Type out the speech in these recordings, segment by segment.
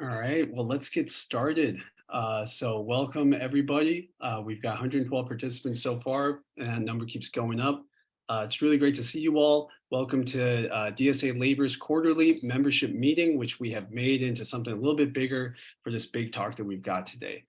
All right, well, let's get started. So welcome everybody. We've got 112 participants so far, and that number keeps going up. It's really great to see you all. Welcome to DSA Labor's quarterly membership meeting, which we have made into something a little bit bigger for this big talk that we've got today.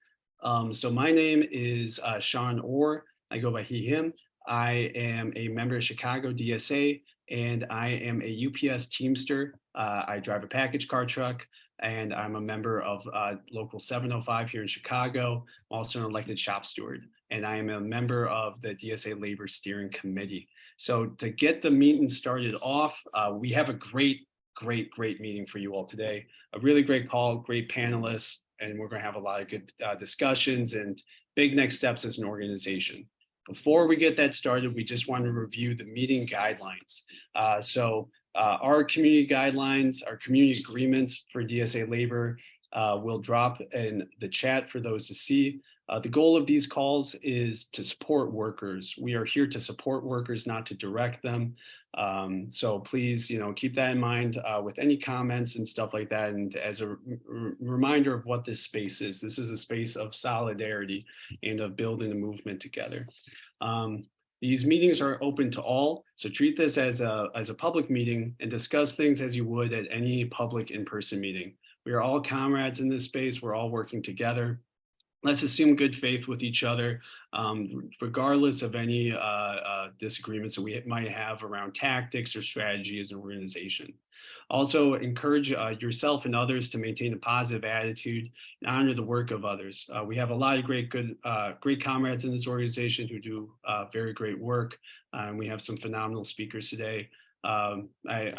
So my name is Sean Orr. I go by he, him. I am a member of Chicago DSA, and I am a UPS Teamster. I drive a package car truck, and I'm a member of Local 705 here in Chicago. I'm also an elected shop steward, and I am a member of the DSA Labor Steering Committee. So to get the meeting started off, we have a great meeting for you all today. A really great call, great panelists, and we're going to have a lot of good discussions and big next steps as an organization. Before we get that started, we just want to review the meeting guidelines. Our community guidelines, our community agreements for DSA Labor will drop in the chat for those to see. The goal of these calls is to support workers. We are here to support workers, not to direct them. So please, keep that in mind with any comments and stuff like that. And as a reminder of what this space is a space of solidarity and of building a movement together. These meetings are open to all, so treat this as a public meeting and discuss things as you would at any public in-person meeting. We are all comrades in this space. We're all working together. Let's assume good faith with each other, regardless of any disagreements that we might have around tactics or strategy as an organization. Also, encourage yourself and others to maintain a positive attitude and honor the work of others. We have a lot of great comrades in this organization who do very great work. And we have some phenomenal speakers today. I'm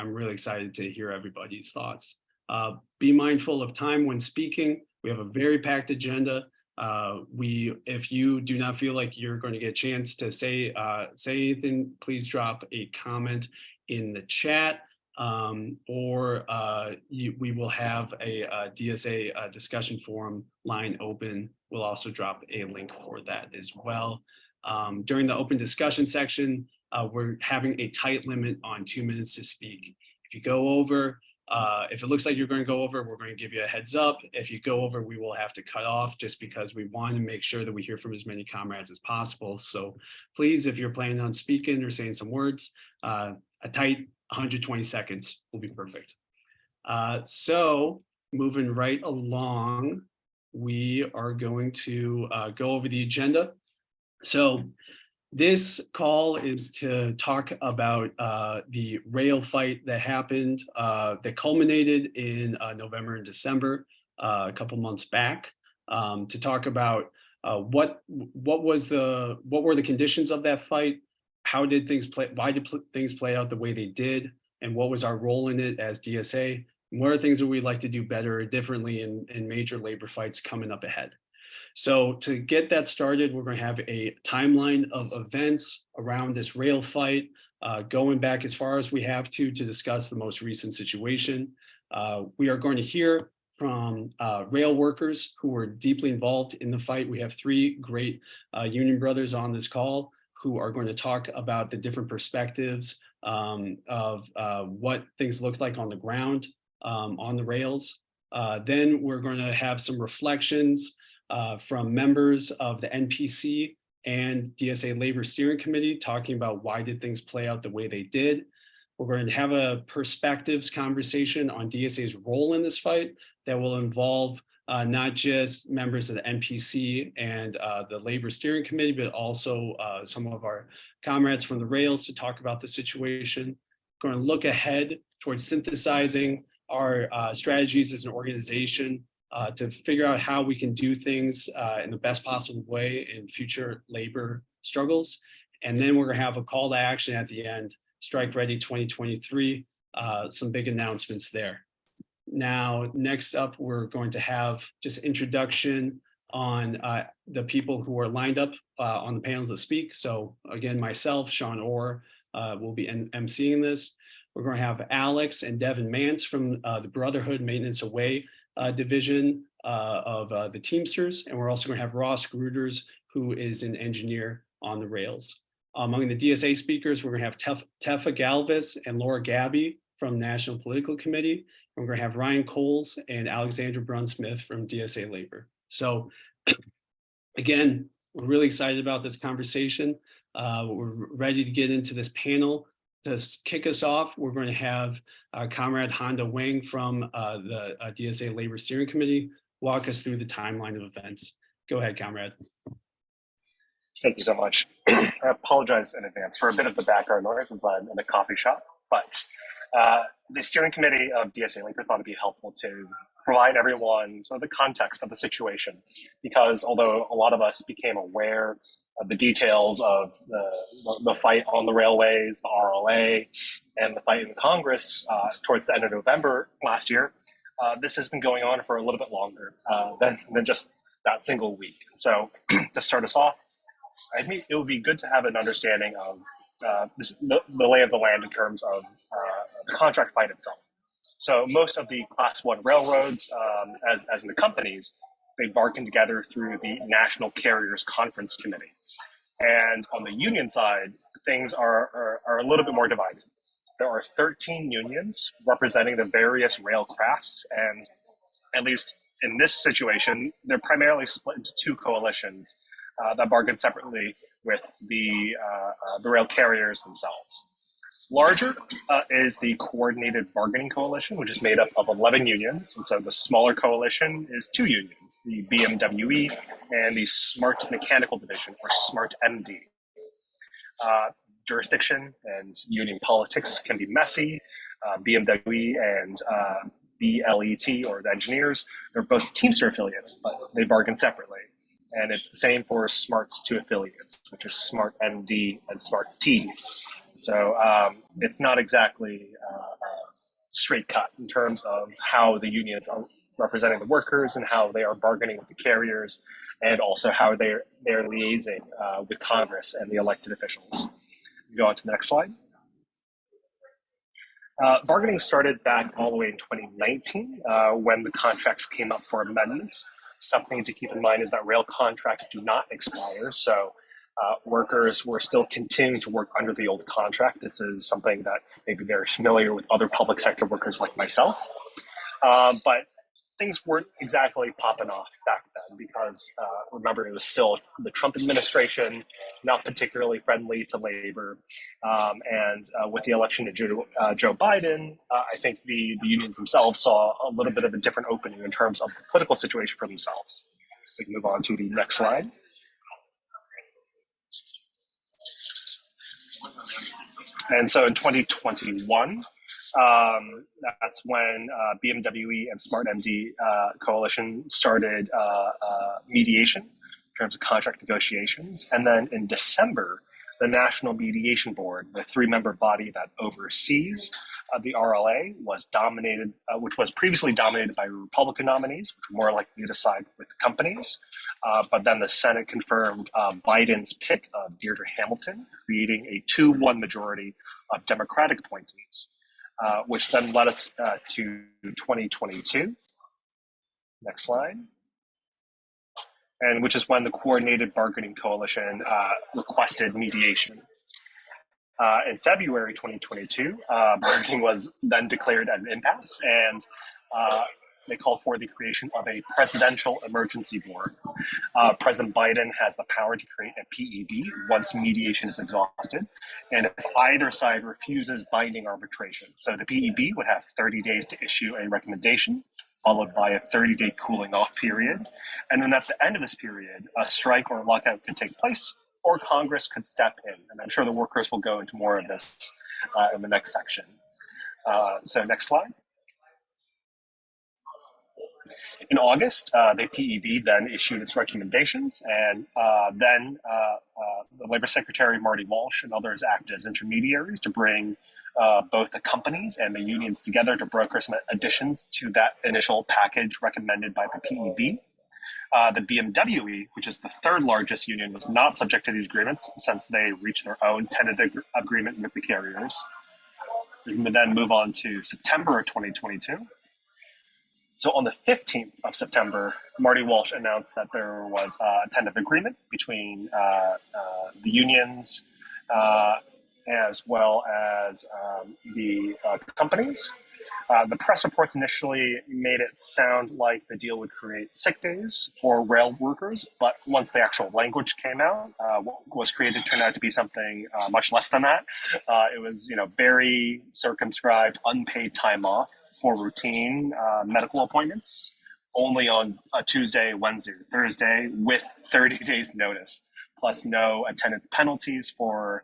really excited to hear everybody's thoughts. Be mindful of time when speaking. We have a very packed agenda. If you do not feel like you're going to get a chance to say anything, please drop a comment in the chat. We will have a DSA discussion forum line open. We'll also drop a link for that as well. During the open discussion section, we're having a tight limit on 2 minutes to speak. If you go over, if it looks like you're going to go over, we're going to give you a heads up. If you go over, we will have to cut off just because we want to make sure that we hear from as many comrades as possible. So please, if you're planning on speaking or saying some words, a tight 120 seconds will be perfect. So moving right along, we are going to go over the agenda. So this call is to talk about the rail fight that happened, that culminated in November and December, a couple months back, to talk about what were the conditions of that fight, how did things play, why did things play out the way they did, and what was our role in it as DSA, and what are things that we'd like to do better or differently in major labor fights coming up ahead. So to get that started, we're going to have a timeline of events around this rail fight, going back as far as we have to discuss the most recent situation. We are going to hear from rail workers who were deeply involved in the fight. We have 3 great union brothers on this call who are going to talk about the different perspectives of what things looked like on the ground, on the rails. Then we're going to have some reflections from members of the NPC and DSA Labor Steering Committee talking about why did things play out the way they did. We're going to have a perspectives conversation on DSA's role in this fight that will involve not just members of the NPC and the Labor Steering Committee, but also some of our comrades from the rails to talk about the situation. We're going to look ahead towards synthesizing our strategies as an organization to figure out how we can do things in the best possible way in future labor struggles. And then we're going to have a call to action at the end, Strike Ready 2023, some big announcements there. Now, next up, we're going to have just introduction on the people who are lined up on the panel to speak. So again, myself, Sean Orr, will be emceeing this. We're going to have Alex and Devin Mance from the Brotherhood Maintenance Away division of the Teamsters. And we're also going to have Ross Gruters, who is an engineer on the rails. Among the DSA speakers, we're going to have Tefa Galvis and Laura Gabby from National Political Committee, We're going to have Ryan Coles and Alexandra Brunsmith from DSA Labor. So again, we're really excited about this conversation. We're ready to get into this panel. To kick us off, we're going to have Comrade Honda Wang from the DSA Labor Steering Committee walk us through the timeline of events. Go ahead, Comrade. Thank you so much. I apologize in advance for a bit of the background noise as I'm in a coffee shop, but the steering committee of DSA Labor thought it'd be helpful to provide everyone sort of the context of the situation, because although a lot of us became aware of the details of the fight on the railways, the RLA, and the fight in Congress towards the end of November last year, this has been going on for a little bit longer than just that single week. So to start us off, I think it would be good to have an understanding of the lay of the land in terms of the contract fight itself. So most of the Class 1 railroads, as in the companies, they bargain together through the National Carriers Conference Committee. And on the union side, things are a little bit more divided. There are 13 unions representing the various rail crafts, and at least in this situation, they're primarily split into two coalitions that bargain separately with the rail carriers themselves. Larger is the Coordinated Bargaining Coalition, which is made up of 11 unions. And so the smaller coalition is two unions, the BMWE and the Smart Mechanical Division, or Smart MD. Jurisdiction and union politics can be messy. BMWE and BLET, or the engineers, they're both Teamster affiliates, but they bargain separately. And it's the same for Smart's two affiliates, which is Smart MD and Smart TD. So it's not exactly straight cut in terms of how the unions are representing the workers and how they are bargaining with the carriers, and also how they're liaising with Congress and the elected officials. Go on to the next slide. Bargaining started back all the way in 2019 when the contracts came up for amendments. Something to keep in mind is that rail contracts do not expire, so workers were still continuing to work under the old contract. This is something that may be very familiar with other public sector workers like myself. But things weren't exactly popping off back then because, remember, it was still the Trump administration, not particularly friendly to labor. And with the election of Joe Biden, I think the unions themselves saw a little bit of a different opening in terms of the political situation for themselves. So we can move on to the next slide. And so in 2021, that's when BMWE and Smart MD coalition started mediation in terms of contract negotiations. And then in December, the National Mediation Board, the three-member body that oversees the RLA, was dominated, which was previously dominated by Republican nominees, which were more likely to side with the companies. But then the Senate confirmed Biden's pick of Deirdre Hamilton, creating a 2-1 majority of Democratic appointees, which then led us to 2022. Next slide. And which is when the Coordinated Bargaining Coalition requested mediation. In February 2022, bargaining was then declared an impasse, and they called for the creation of a presidential emergency board. President Biden has the power to create a PEB once mediation is exhausted, and if either side refuses binding arbitration. So the PEB would have 30 days to issue a recommendation, followed by a 30-day cooling off period. And then at the end of this period, a strike or lockout could take place, or Congress could step in. And I'm sure the workers will go into more of this in the next section. So next slide. In August, the PEB then issued its recommendations, and then the Labor Secretary, Marty Walsh, and others acted as intermediaries to bring both the companies and the unions together to broker some additions to that initial package recommended by the PEB. The BMWE, which is the third largest union, was not subject to these agreements since they reached their own tentative agreement with the carriers. We can then move on to September of 2022. So on the 15th of September, Marty Walsh announced that there was a tentative agreement between the unions as well as the companies. The press reports initially made it sound like the deal would create sick days for rail workers, but once the actual language came out, what was created turned out to be something much less than that. It was, very circumscribed, unpaid time off for routine medical appointments, only on a Tuesday, Wednesday, or Thursday, with 30 days notice, plus no attendance penalties for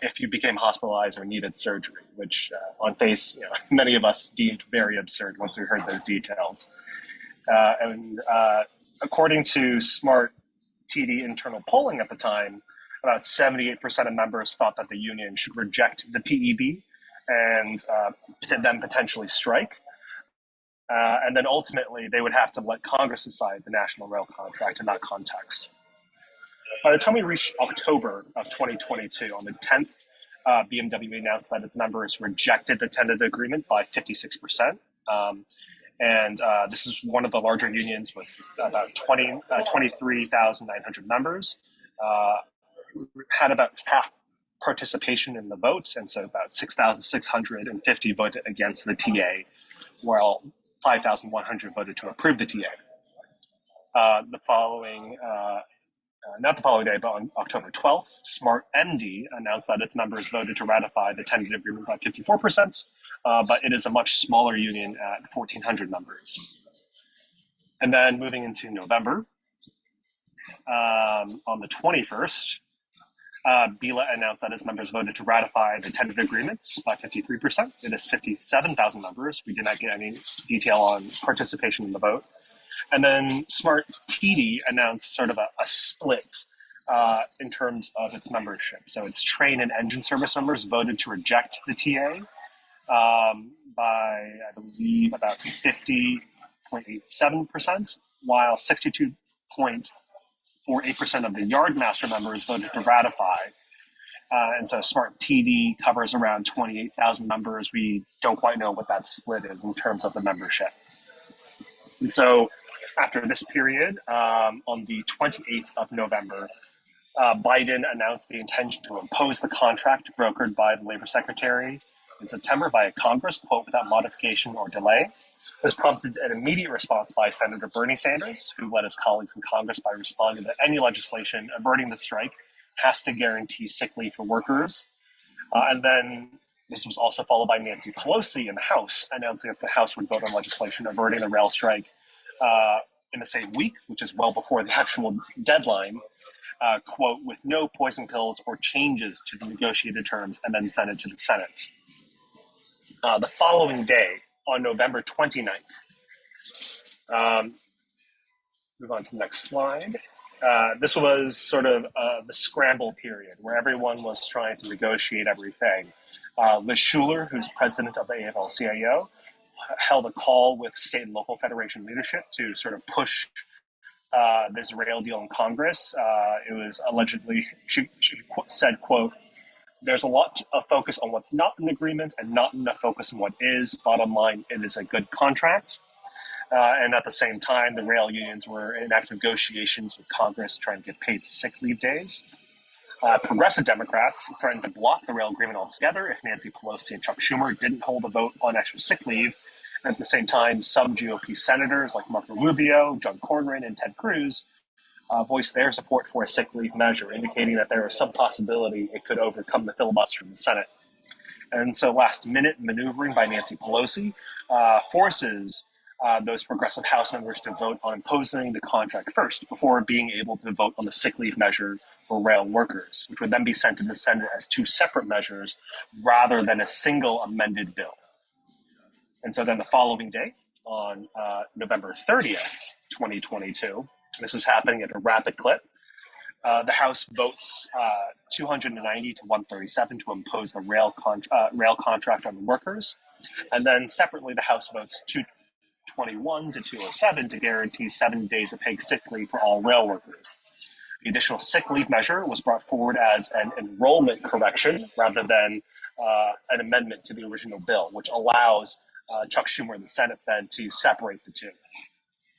if you became hospitalized or needed surgery, which on face, many of us deemed very absurd once we heard those details. And according to Smart TD internal polling at the time, about 78% of members thought that the union should reject the PEB and then potentially strike. And then ultimately, they would have to let Congress decide the national rail contract in that context. By the time we reached October of 2022, on the 10th, BMW announced that its members rejected the tentative agreement by 56%. And this is one of the larger unions with about 23,900 members, had about half participation in the vote, and so about 6,650 voted against the TA, while 5,100 voted to approve the TA. Not the following day, but on October 12th, Smart MD announced that its members voted to ratify the tentative agreement by 54%, but it is a much smaller union at 1,400 members. And then moving into November, on the 21st, BILA announced that its members voted to ratify the tentative agreements by 53%. It is 57,000 members. We did not get any detail on participation in the vote. And then Smart TD announced sort of a split in terms of its membership. So its train and engine service members voted to reject the TA by, I believe, about 50.87%, while 62.48% of the Yardmaster members voted to ratify. And so Smart TD covers around 28,000 members. We don't quite know what that split is in terms of the membership. And so after this period, on the 28th of November, Biden announced the intention to impose the contract brokered by the Labor Secretary in September by Congress, quote, without modification or delay. This prompted an immediate response by Senator Bernie Sanders, who led his colleagues in Congress by responding that any legislation averting the strike has to guarantee sick leave for workers. And then this was also followed by Nancy Pelosi in the House, announcing that the House would vote on legislation averting the rail strike in the same week, which is well before the actual deadline, quote, with no poison pills or changes to the negotiated terms, and then send it to the Senate. The following day, on November 29th, move on to the next slide. This was sort of the scramble period where everyone was trying to negotiate everything. Liz Schuler, who's president of the AFL-CIO, held a call with state and local federation leadership to sort of push this rail deal in Congress. It was allegedly, she said, quote, there's a lot of focus on what's not in the agreement and not enough focus on what is. Bottom line, it is a good contract. And at the same time, the rail unions were in active negotiations with Congress trying to get paid sick leave days. Progressive Democrats threatened to block the rail agreement altogether if Nancy Pelosi and Chuck Schumer didn't hold a vote on extra sick leave. And at the same time, some GOP senators like Marco Rubio, John Cornyn, and Ted Cruz voiced their support for a sick leave measure, indicating that there was some possibility it could overcome the filibuster in the Senate. And so last-minute maneuvering by Nancy Pelosi forces those progressive House members to vote on imposing the contract first before being able to vote on the sick leave measure for rail workers, which would then be sent to the Senate as two separate measures rather than a single amended bill. And so then the following day, on November 30th, 2022, this is happening at a rapid clip, the House votes 290 to 137 to impose the rail contract on the workers. And then separately, the House votes 221 to 207 to guarantee 7 days of paid sick leave for all rail workers. The additional sick leave measure was brought forward as an enrollment correction rather than an amendment to the original bill, which allows Chuck Schumer in the Senate then to separate the two.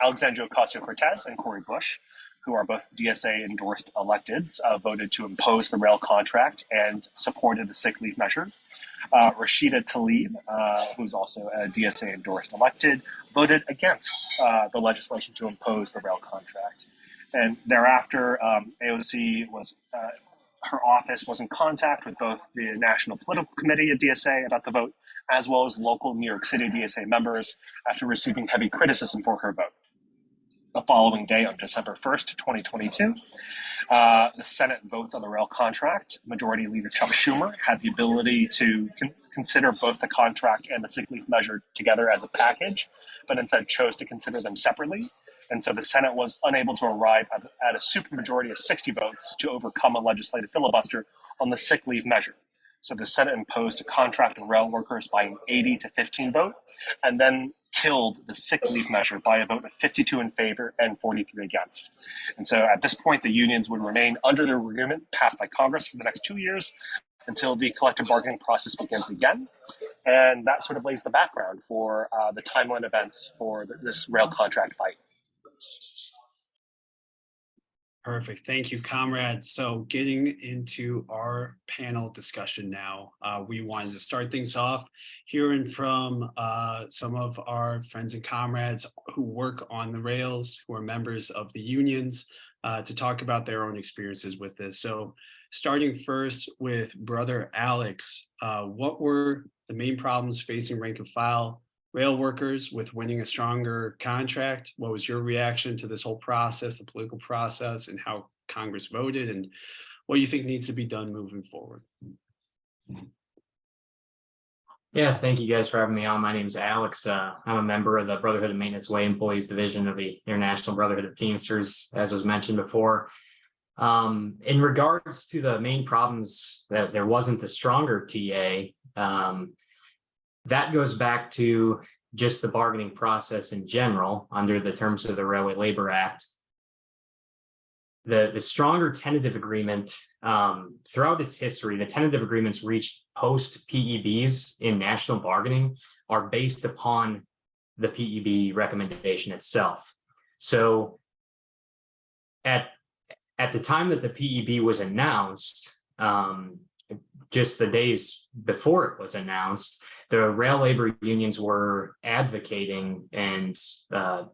Alexandria Ocasio-Cortez and Cori Bush, who are both DSA endorsed electeds, voted to impose the rail contract and supported the sick leave measure. Rashida Tlaib, who's also a DSA endorsed elected, voted against the legislation to impose the rail contract. And thereafter, AOC was, her office was in contact with both the National Political Committee at DSA about the vote, as well as local New York City DSA members after receiving heavy criticism for her vote. The following day, on December 1st, 2022, the Senate votes on the rail contract. Majority Leader Chuck Schumer had the ability to consider both the contract and the sick leave measure together as a package, but instead chose to consider them separately. And so the Senate was unable to arrive at a supermajority of 60 votes to overcome a legislative filibuster on the sick leave measure. So the Senate imposed a contract on rail workers by an 80-15 vote, and then killed the sick leave measure by a vote of 52 in favor and 43 against. And so at this point, the unions would remain under the agreement passed by Congress for the next 2 years until the collective bargaining process begins again. And that sort of lays the background for the timeline events for this rail contract fight. Perfect. Thank you, comrade. So getting into our panel discussion now, we wanted to start things off hearing from some of our friends and comrades who work on the rails, who are members of the unions, to talk about their own experiences with this. So starting first with Brother Alex, what were the main problems facing rank and file rail workers with winning a stronger contract? What was your reaction to this whole process, the political process, and how Congress voted, and what do you think needs to be done moving forward? Yeah, thank you guys for having me on. My name is Alex. I'm a member of the Brotherhood of Maintenance Way Employees Division of the International Brotherhood of Teamsters, as was mentioned before. In regards to the main problems that there wasn't a stronger TA, that goes back to just the bargaining process in general under the terms of the Railway Labor Act. The stronger tentative agreement, throughout its history, the tentative agreements reached post-PEBs in national bargaining are based upon the PEB recommendation itself. So at the time that the PEB was announced, just the days before it was announced, the rail labor unions were advocating and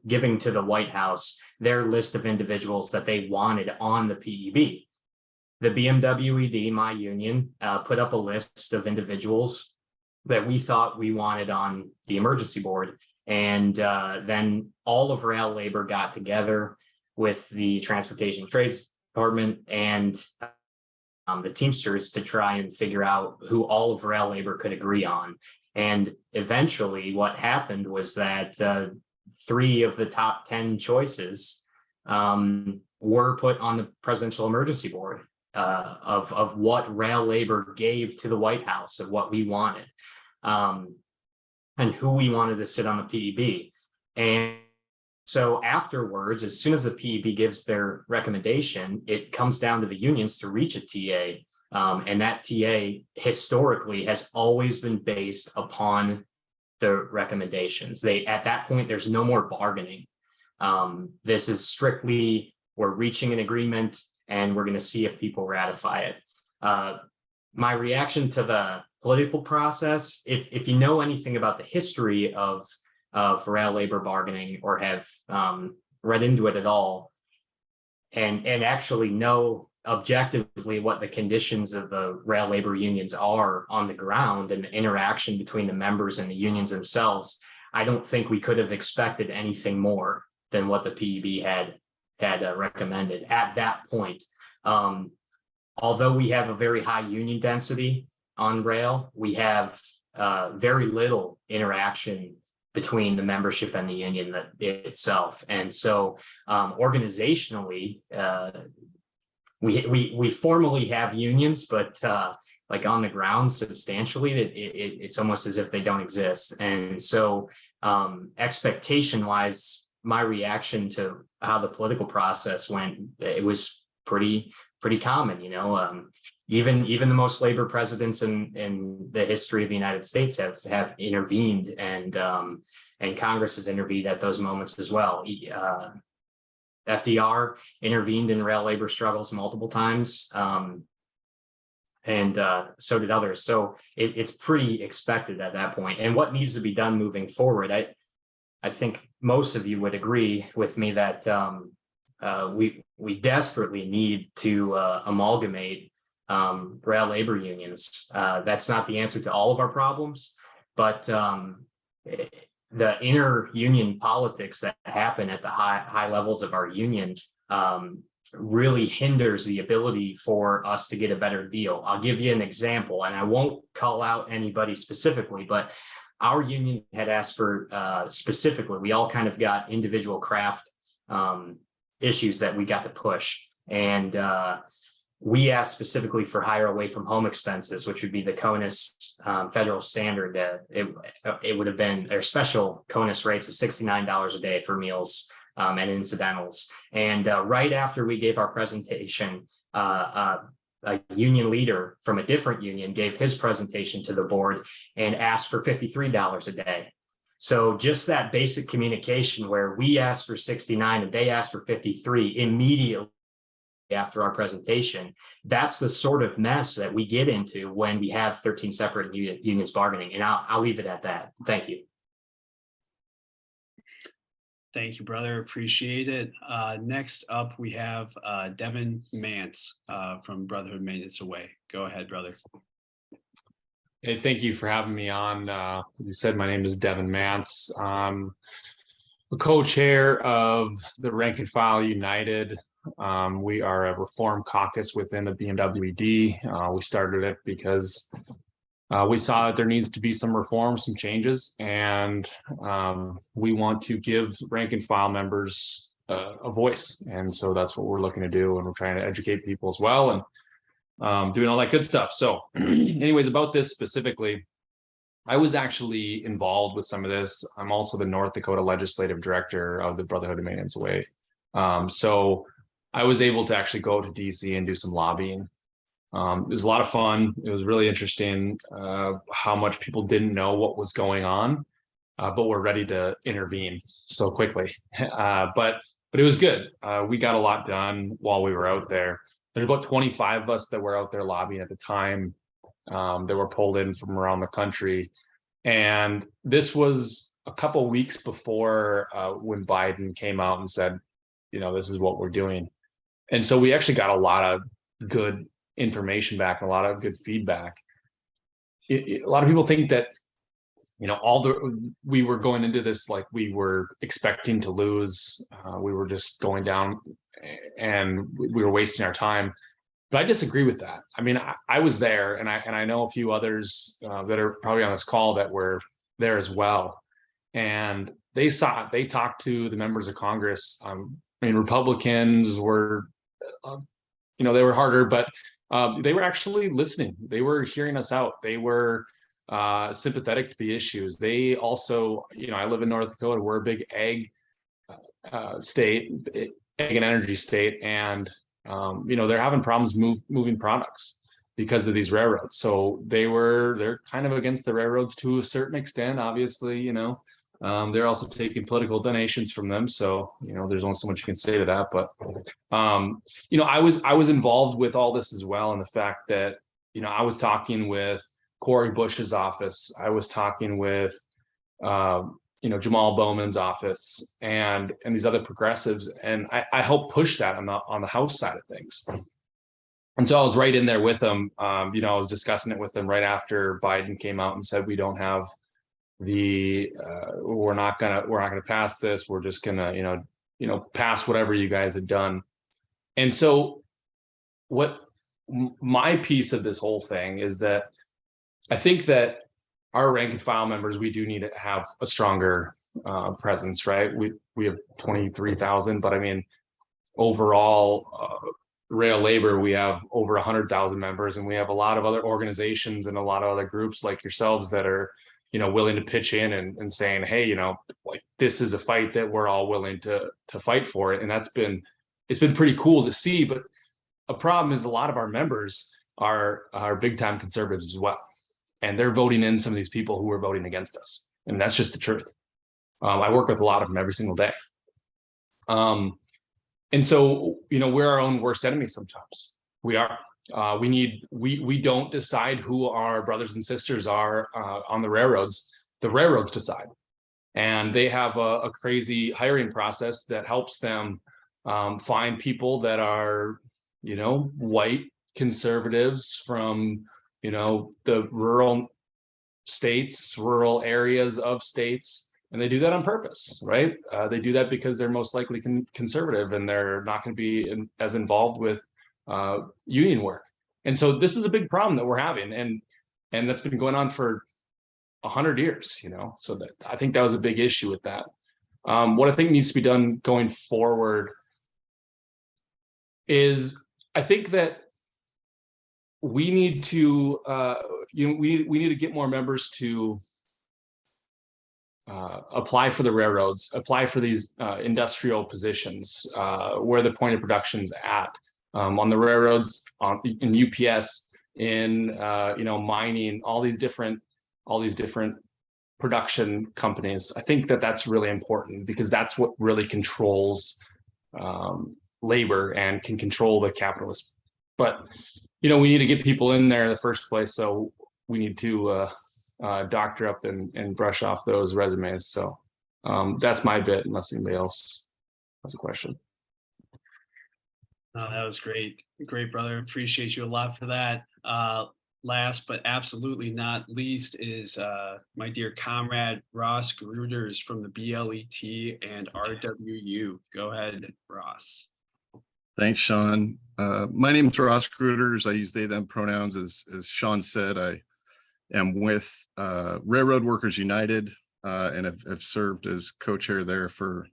giving to the White House their list of individuals that they wanted on the PEB. The BMWED, my union, put up a list of individuals that we thought we wanted on the emergency board. And then all of rail labor got together with the Transportation Trades Department and the Teamsters to try and figure out who all of rail labor could agree on. And eventually what happened was that 3 of the top 10 choices were put on the Presidential Emergency Board of what rail labor gave to the White House, of what we wanted, and who we wanted to sit on the PEB. And so afterwards, as soon as the PEB gives their recommendation, it comes down to the unions to reach a TA. And that TA historically has always been based upon the recommendations. At that point, there's no more bargaining. This is strictly, we're reaching an agreement and we're going to see if people ratify it. My reaction to the political process, if you know anything about the history of rail labor bargaining or have read into it at all, and actually know objectively what the conditions of the rail labor unions are on the ground and the interaction between the members and the unions themselves, I don't think we could have expected anything more than what the PEB had recommended at that point. Although we have a very high union density on rail, we have very little interaction between the membership and the union itself. And so organizationally, we formally have unions, but like on the ground substantially, it's almost as if they don't exist. And so expectation wise, my reaction to how the political process went, it was pretty common, you know. Even the most labor presidents in the history of the United States have intervened, and Congress has intervened at those moments as well. FDR intervened in rail labor struggles multiple times, and so did others. So it's pretty expected at that point. And what needs to be done moving forward, I think most of you would agree with me that we desperately need to amalgamate rail labor unions. That's not the answer to all of our problems, but the inner union politics that happen at the high levels of our union really hinders the ability for us to get a better deal. I'll give you an example, and I won't call out anybody specifically, but our union had asked for specifically, we all kind of got individual craft issues that we got to push. And we asked specifically for higher away from home expenses, which would be the CONUS federal standard. It would have been their special CONUS rates of $69 a day for meals and incidentals. And right after we gave our presentation, a union leader from a different union gave his presentation to the board and asked for $53 a day. So just that basic communication where we asked for 69 and they asked for 53 immediately after our presentation, that's the sort of mess that we get into when we have 13 separate unions bargaining. And I'll leave it at that. Thank you. Thank you, brother. Appreciate it. Next up, we have Devin Mance from Brotherhood Maintenance Away. Go ahead, brother. Hey, thank you for having me on. As you said, my name is Devin Mance. I'm the co-chair of the Rank and File United. We are a reform caucus within the BMWED. We started it because we saw that there needs to be some reform, some changes, and we want to give rank and file members a voice. And so that's what we're looking to do. And we're trying to educate people as well and doing all that good stuff. So anyways, about this specifically, I was actually involved with some of this. I'm also the North Dakota Legislative Director of the Brotherhood of Maintenance Away. So I was able to actually go to DC and do some lobbying. It was a lot of fun. It was really interesting how much people didn't know what was going on, but were ready to intervene so quickly. But it was good. We got a lot done while we were out there. There were about 25 of us that were out there lobbying at the time. That were pulled in from around the country. And this was a couple of weeks before when Biden came out and said, you know, this is what we're doing. And so we actually got a lot of good information back, a lot of good feedback. A lot of people think that, you know, we were going into this like we were expecting to lose. We were just going down and we were wasting our time. But I disagree with that. I mean, I was there, and I know a few others that are probably on this call that were there as well. And they talked to the members of Congress. I mean, Republicans were, you know, they were harder, but they were actually listening. They were hearing us out. They were sympathetic to the issues. They also, you know, I live in North Dakota. We're a big ag state, ag and energy state, and you know, they're having problems moving products because of these railroads. So they're kind of against the railroads to a certain extent. Obviously, you know, they're also taking political donations from them. So, you know, there's only so much you can say to that. But you know, I was involved with all this as well, and the fact that, you know, I was talking with Cori Bush's office. I was talking with you know, Jamal Bowman's office and these other progressives. And I helped push that on the House side of things. And so I was right in there with them. You know, I was discussing it with them right after Biden came out and said, we don't have we're not gonna pass this. We're just gonna, you know, pass whatever you guys had done. And so what my piece of this whole thing is that I think that our rank and file members, we do need to have a stronger presence, right? We have 23,000, but I mean, overall, rail labor, we have over 100,000 members, and we have a lot of other organizations and a lot of other groups like yourselves that are, you know, willing to pitch in and saying, hey, you know, like, this is a fight that we're all willing to fight for it. And it's been pretty cool to see. But a problem is a lot of our members are big time conservatives as well. And they're voting in some of these people who are voting against us. And that's just the truth. I work with a lot of them every single day. And so, we're our own worst enemy sometimes. We are. We don't decide who our brothers and sisters are on the railroads. The railroads decide, and they have a crazy hiring process that helps them find people that are, white conservatives from, the rural states, rural areas of states. And they do that on purpose, right? They do that because they're most likely conservative and they're not going to be as involved with union work. And so this is a big problem that we're having, and that's been going on for 100 years. So that I think that was a big issue with that. What I think needs to be done going forward is, I think that we need to, we need to get more members to apply for the railroads, apply for these industrial positions where the point of production's at, on the railroads, in UPS, in mining, all these different production companies. I think that that's really important because that's what really controls labor and can control the capitalist. But we need to get people in there in the first place, so we need to doctor up and brush off those resumes. So that's my bit, unless anybody else has a question. Oh, that was great. Great, brother. Appreciate you a lot for that. Last but absolutely not least is my dear comrade Ross Gruters from the BLET and RWU. Go ahead, Ross. Thanks, Sean. My name is Ross Gruters. I use they, them pronouns. As Sean said, I am with Railroad Workers United and have served as co-chair there for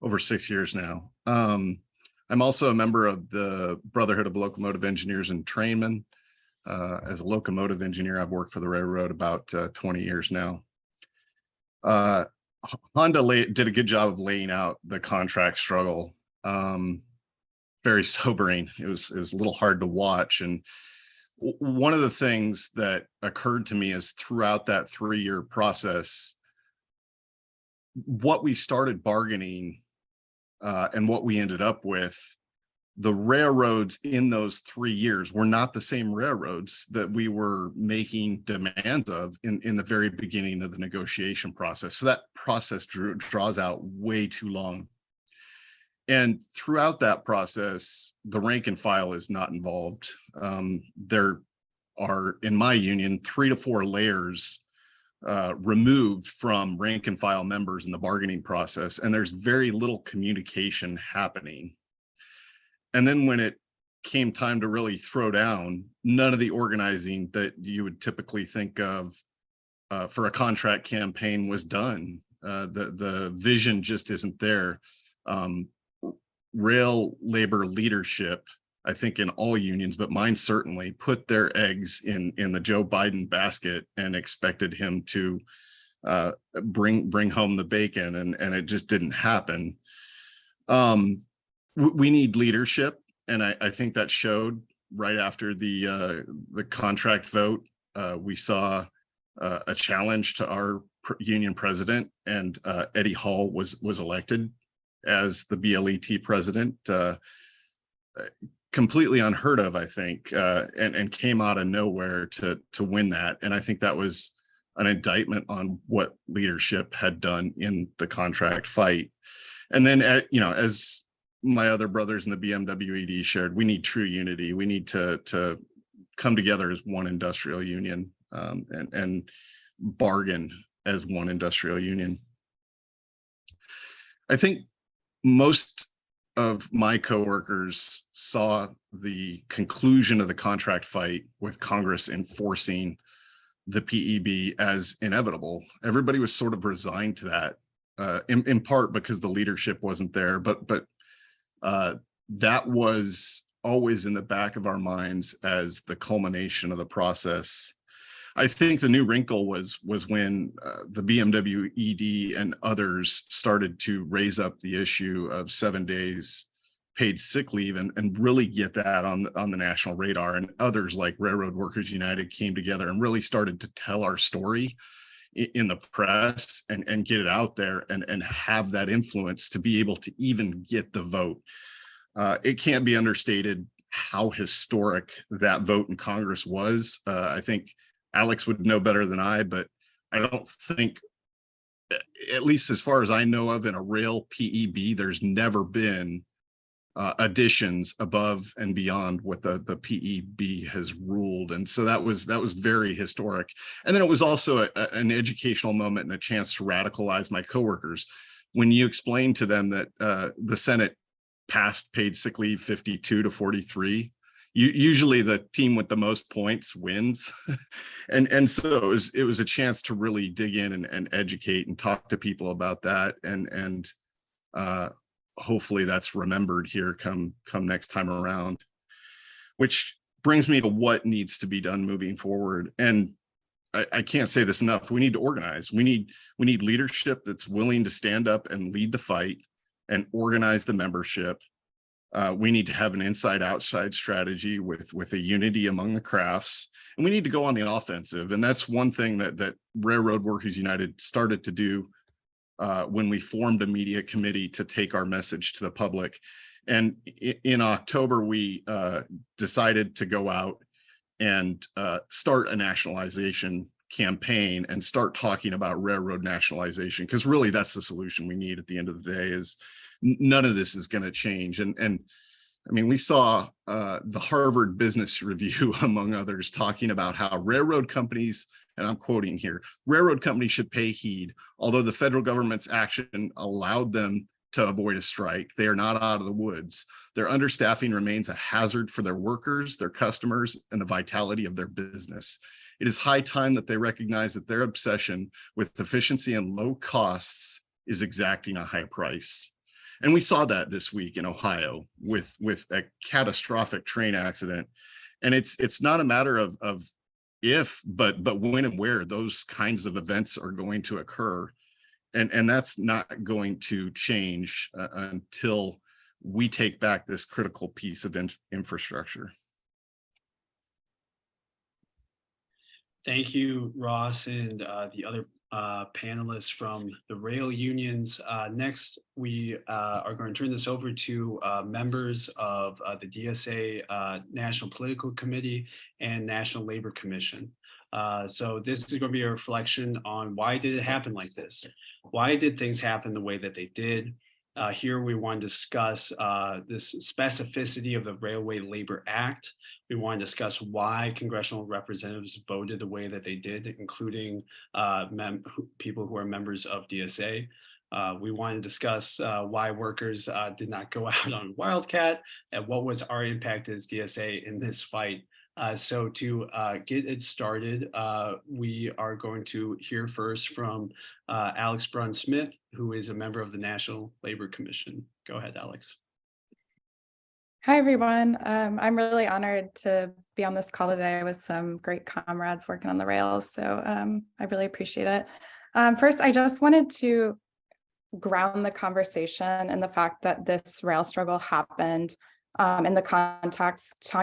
over 6 years now. I'm also a member of the Brotherhood of Locomotive Engineers and Trainmen. As a locomotive engineer, I've worked for the railroad about 20 years now. Honda did a good job of laying out the contract struggle. Very sobering. It was a little hard to watch. And one of the things that occurred to me is throughout that 3-year process, what we started bargaining and what we ended up with, the railroads in those 3 years were not the same railroads that we were making demands of in the very beginning of the negotiation process. So that process draws out way too long. And throughout that process, the rank and file is not involved. There are, in my union, 3 to 4 layers removed from rank and file members in the bargaining process, and there's very little communication happening. And then when it came time to really throw down, none of the organizing that you would typically think of for a contract campaign was done. The vision just isn't there. Rail labor leadership, I think in all unions, but mine certainly, put their eggs in the Joe Biden basket and expected him to bring home the bacon, and it just didn't happen. We need leadership, and I think that showed right after the contract vote. We saw a challenge to our union president, and Eddie Hall was elected as the BLET president, completely unheard of, I think, and came out of nowhere to win that. And I think that was an indictment on what leadership had done in the contract fight. And then, as my other brothers in the BMWED shared, we need true unity. We need to come together as one industrial union and bargain as one industrial union. I think most of my coworkers saw the conclusion of the contract fight with Congress enforcing the PEB as inevitable. Everybody was sort of resigned to that, in part because the leadership wasn't there, but that was always in the back of our minds as the culmination of the process. I think the new wrinkle was when the BMWED and others started to raise up the issue of 7 days paid sick leave and really get that on the national radar. And others like Railroad Workers United came together and really started to tell our story in the press and get it out there and have that influence to be able to even get the vote. It can't be understated how historic that vote in Congress was. I think Alex would know better than I, but I don't think, at least as far as I know of, in a rail PEB, there's never been additions above and beyond what the PEB has ruled. And so that was very historic. And then it was also an educational moment and a chance to radicalize my coworkers. When you explain to them that the Senate passed paid sick leave 52 to 43, usually the team with the most points wins. and so it was a chance to really dig in and educate and talk to people about that. And hopefully that's remembered here come next time around, which brings me to what needs to be done moving forward. And I can't say this enough. We need to organize. We need leadership that's willing to stand up and lead the fight and organize the membership. We need to have an inside-outside strategy with a unity among the crafts, and we need to go on the offensive. And that's one thing that Railroad Workers United started to do when we formed a media committee to take our message to the public. And in October, we decided to go out and start a nationalization campaign and start talking about railroad nationalization, because really that's the solution we need at the end of the day. Is none of this is going to change. And I mean, we saw the Harvard Business Review, among others, talking about how railroad companies, and I'm quoting here, railroad companies should pay heed. Although the federal government's action allowed them to avoid a strike, they are not out of the woods. Their understaffing remains a hazard for their workers, their customers, and the vitality of their business. It is high time that they recognize that their obsession with efficiency and low costs is exacting a high price. And we saw that this week in Ohio with a catastrophic train accident. And it's not a matter of if, but when and where those kinds of events are going to occur. And that's not going to change until we take back this critical piece of infrastructure. Thank you, Ross, and the other panelists from the rail unions. Next, we are going to turn this over to members of the DSA National Political Committee and National Labor Commission. So this is going to be a reflection on why did it happen like this? Why did things happen the way that they did? Here we want to discuss this specificity of the Railway Labor Act. We want to discuss why congressional representatives voted the way that they did, including people who are members of DSA. We want to discuss why workers did not go out on Wildcat, and what was our impact as DSA in this fight. So to get it started, we are going to hear first from Alex Brunn-Smith, who is a member of the National Labor Commission. Go ahead, Alex. Hi, everyone. I'm really honored to be on this call today with some great comrades working on the rails. So I really appreciate it. First, I just wanted to ground the conversation in the fact that this rail struggle happened in the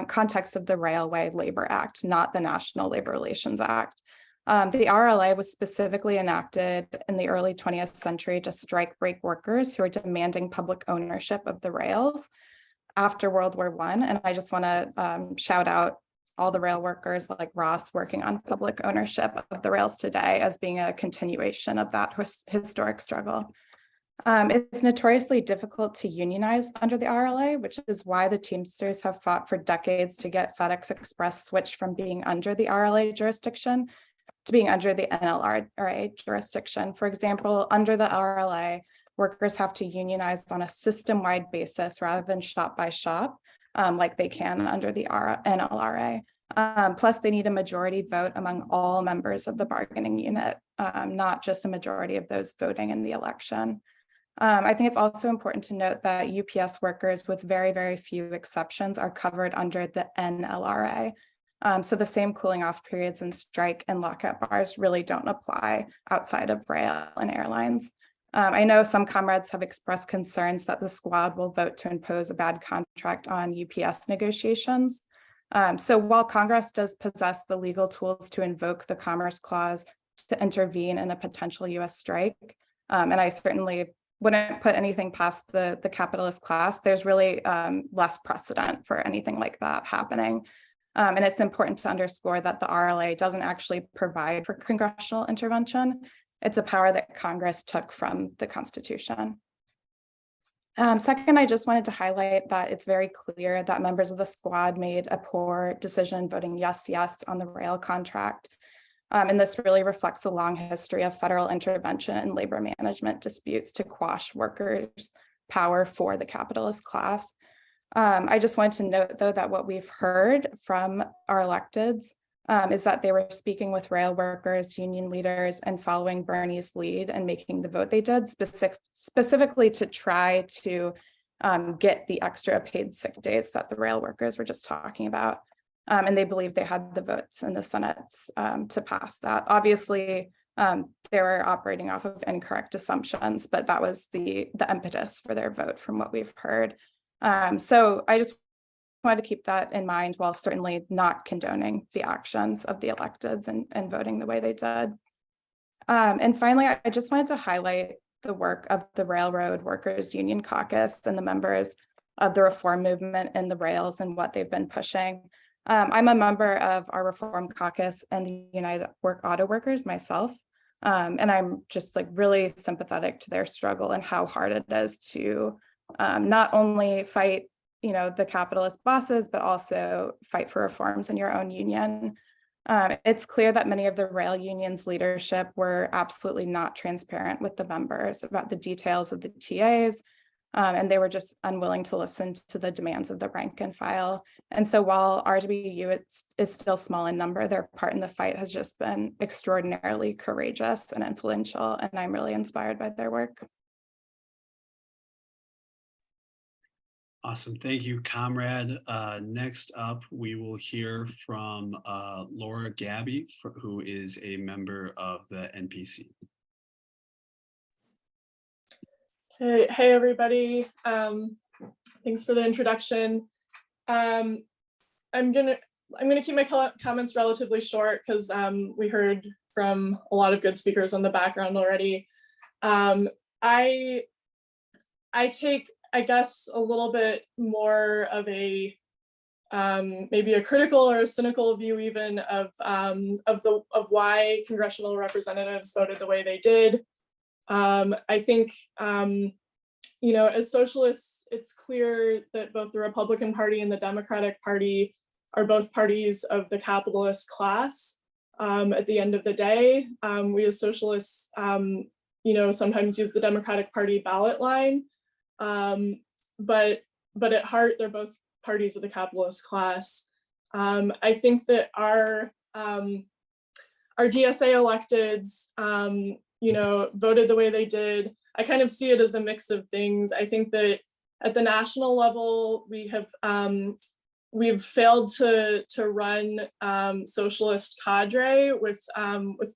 context of the Railway Labor Act, not the National Labor Relations Act. The RLA was specifically enacted in the early 20th century to strike break workers who are demanding public ownership of the rails after World War I. And I just want to shout out all the rail workers like Ross working on public ownership of the rails today as being a continuation of that historic struggle. It's notoriously difficult to unionize under the RLA, which is why the Teamsters have fought for decades to get FedEx Express switched from being under the RLA jurisdiction to being under the NLRA jurisdiction. For example, under the RLA, workers have to unionize on a system-wide basis rather than shop by shop, like they can under the NLRA. Plus, they need a majority vote among all members of the bargaining unit, not just a majority of those voting in the election. I think it's also important to note that UPS workers, with very, very few exceptions, are covered under the NLRA. So the same cooling off periods and strike and lockout bars really don't apply outside of rail and airlines. I know some comrades have expressed concerns that the squad will vote to impose a bad contract on UPS negotiations. So while Congress does possess the legal tools to invoke the Commerce Clause to intervene in a potential US strike, and I certainly wouldn't put anything past the capitalist class. There's really less precedent for anything like that happening. And it's important to underscore that the RLA doesn't actually provide for congressional intervention. It's a power that Congress took from the Constitution. Second, I just wanted to highlight that it's very clear that members of the squad made a poor decision voting yes on the rail contract. And this really reflects a long history of federal intervention and labor management disputes to quash workers' power for the capitalist class. I just wanted to note, though, that what we've heard from our electeds is that they were speaking with rail workers, union leaders, and following Bernie's lead and making the vote they did, specifically to try to get the extra paid sick days that the rail workers were just talking about. And they believed they had the votes in the Senate to pass that. Obviously, they were operating off of incorrect assumptions, but that was the impetus for their vote from what we've heard. So I just wanted to keep that in mind while certainly not condoning the actions of the electeds and voting the way they did. And finally, I just wanted to highlight the work of the Railroad Workers Union Caucus and the members of the reform movement in the rails and what they've been pushing. I'm a member of our Reform Caucus and the United Auto Workers myself, and I'm just like really sympathetic to their struggle and how hard it is to not only fight, the capitalist bosses, but also fight for reforms in your own union. It's clear that many of the rail unions' leadership were absolutely not transparent with the members about the details of the TAs. And they were just unwilling to listen to the demands of the rank and file. And so while RWU is still small in number, their part in the fight has just been extraordinarily courageous and influential, and I'm really inspired by their work. Awesome. Thank you, comrade. Next up, we will hear from Laura Gabby, who is a member of the NPC. Hey everybody. Thanks for the introduction. I'm gonna keep my comments relatively short because we heard from a lot of good speakers on the background already. I take, I guess, a little bit more of a maybe a critical or a cynical view even of why congressional representatives voted the way they did. I think, as socialists, it's clear that both the Republican Party and the Democratic Party are both parties of the capitalist class. At the end of the day, we as socialists, sometimes use the Democratic Party ballot line, but at heart, they're both parties of the capitalist class. I think that our DSA electeds, voted the way they did. I kind of see it as a mix of things. I think that at the national level, we've failed to run socialist cadre with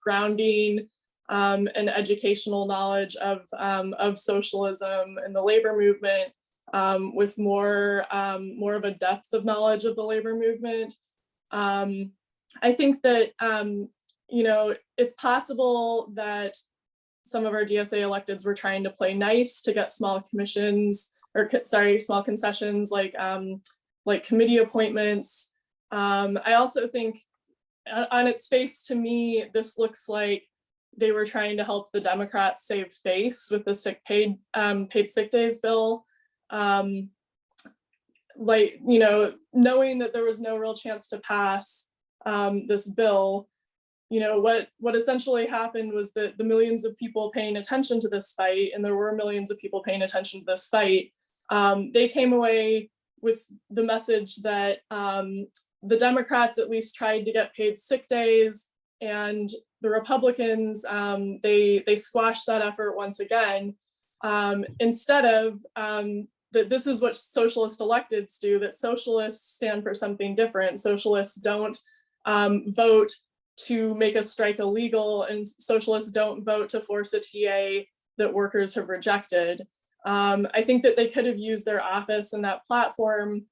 grounding and educational knowledge of socialism and the labor movement, with more of a depth of knowledge of the labor movement. I think that it's possible that some of our DSA electeds were trying to play nice to get small concessions like committee appointments. I also think on its face, to me, this looks like they were trying to help the Democrats save face with the paid sick days bill. Knowing that there was no real chance to pass this bill, what essentially happened was that the millions of people paying attention to this fight, and there were millions of people paying attention to this fight, they came away with the message that the Democrats at least tried to get paid sick days, and the Republicans, they squashed that effort once again, instead of that this is what socialist electeds do, that socialists stand for something different. Socialists don't vote to make a strike illegal, and socialists don't vote to force a TA that workers have rejected. I think that they could have used their office and that platform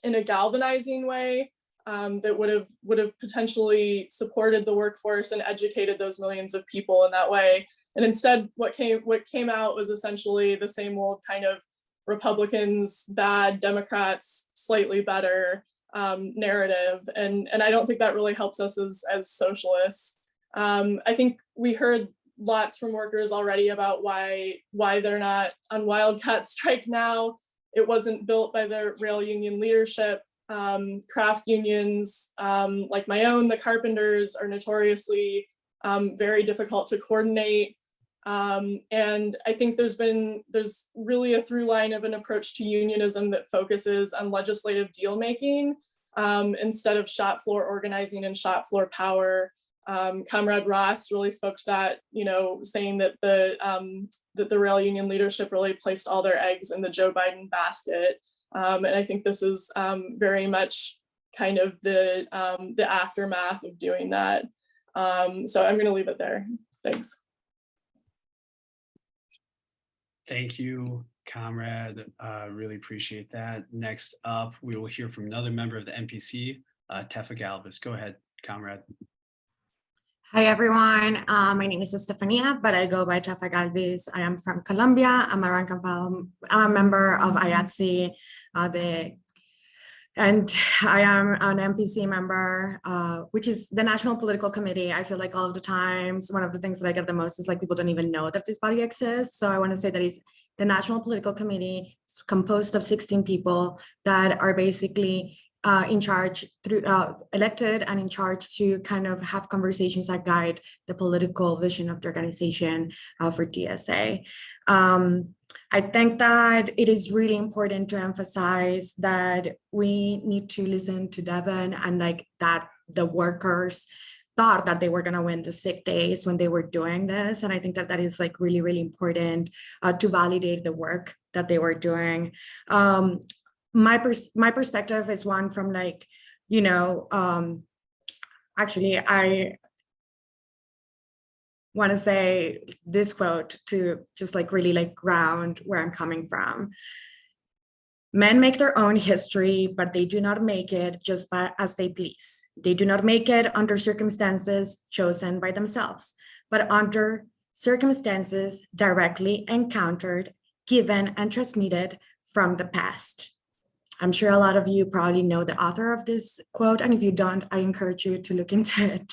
in a galvanizing way that would have potentially supported the workforce and educated those millions of people in that way. And instead, what came out was essentially the same old kind of Republicans bad, Democrats slightly better narrative. And I don't think that really helps us as socialists. I think we heard lots from workers already about why they're not on wildcat strike now. It wasn't built by the rail union leadership. Craft unions like my own, the carpenters, are notoriously very difficult to coordinate. And I think there's really a through line of an approach to unionism that focuses on legislative deal making instead of shop floor organizing and shop floor power. Comrade Ross really spoke to that, saying that the rail union leadership really placed all their eggs in the Joe Biden basket. And I think this is very much kind of the aftermath of doing that. So I'm going to leave it there. Thanks. Thank you, Comrade. Really appreciate that. Next up, we will hear from another member of the MPC, Tefa Galvez. Go ahead, Comrade. Hi, everyone. My name is Estefania, but I go by Tefa Galvez. I am from Colombia. I'm a rank and file. I'm a member of IATSE, and I am an MPC member, which is the National Political Committee. I feel like all of the times, one of the things that I get the most is like people don't even know that this body exists. So I want to say that it's the National Political Committee. It's composed of 16 people that are basically in charge elected and in charge to kind of have conversations that guide the political vision of the organization for DSA. I think that it is really important to emphasize that we need to listen to Devin and like that the workers thought that they were going to win the sick days when they were doing this. And I think that that is like really, really important to validate the work that they were doing. My perspective is one from like, actually, I want to say this quote to just like really like ground where I'm coming from. Men make their own history, but they do not make it just as they please. They do not make it under circumstances chosen by themselves, but under circumstances directly encountered, given, and transmitted from the past. I'm sure a lot of you probably know the author of this quote, and if you don't, I encourage you to look into it.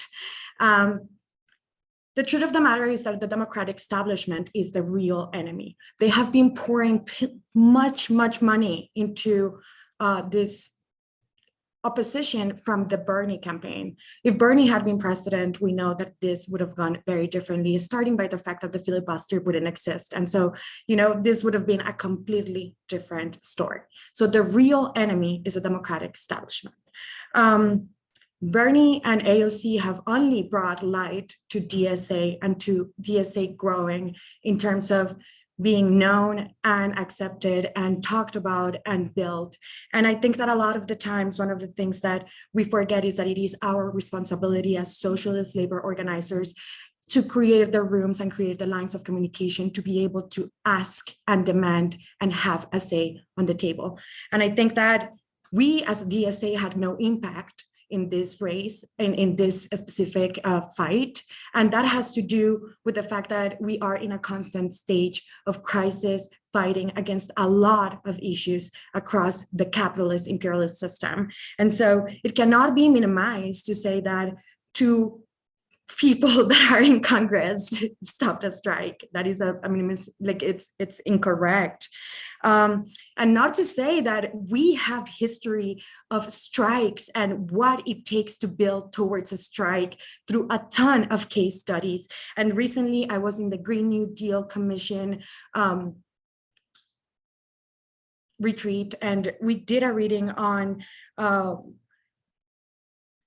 The truth of the matter is that the Democratic establishment is the real enemy. They have been pouring much money into this opposition from the Bernie campaign. If Bernie had been president, we know that this would have gone very differently, starting by the fact that the filibuster wouldn't exist. And so, this would have been a completely different story. So the real enemy is the Democratic establishment. Bernie and AOC have only brought light to DSA and to DSA growing in terms of being known and accepted and talked about and built. And I think that a lot of the times, one of the things that we forget is that it is our responsibility as socialist labor organizers to create the rooms and create the lines of communication to be able to ask and demand and have a say on the table. And I think that we as DSA had no impact in this race and in this specific fight. And that has to do with the fact that we are in a constant stage of crisis, fighting against a lot of issues across the capitalist imperialist system. And so it cannot be minimized to say that two people that are in Congress stopped a strike. That is it's incorrect. And not to say that we have history of strikes and what it takes to build towards a strike through a ton of case studies. And recently I was in the Green New Deal Commission retreat, and we did a reading on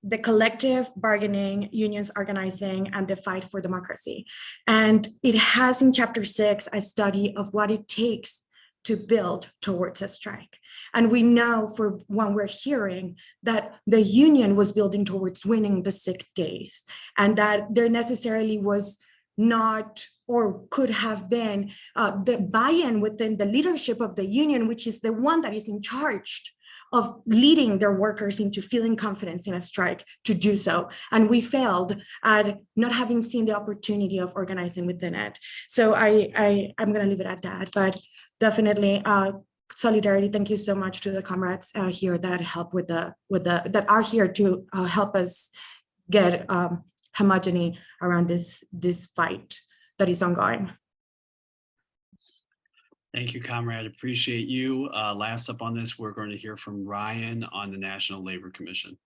the collective bargaining, unions organizing, and the fight for democracy. And it has in chapter 6 a study of what it takes to build towards a strike. And we know for when we're hearing that the union was building towards winning the sick days, and that there necessarily was not or could have been the buy-in within the leadership of the union, which is the one that is in charge of leading their workers into feeling confidence in a strike to do so. And we failed at not having seen the opportunity of organizing within it. So I'm going to leave it at that, but definitely solidarity. Thank you so much to the comrades here that help that are here to help us get homogeny around this fight that is ongoing. Thank you, comrade. Appreciate you. Last up on this, we're going to hear from Ryan on the National Labor Commission.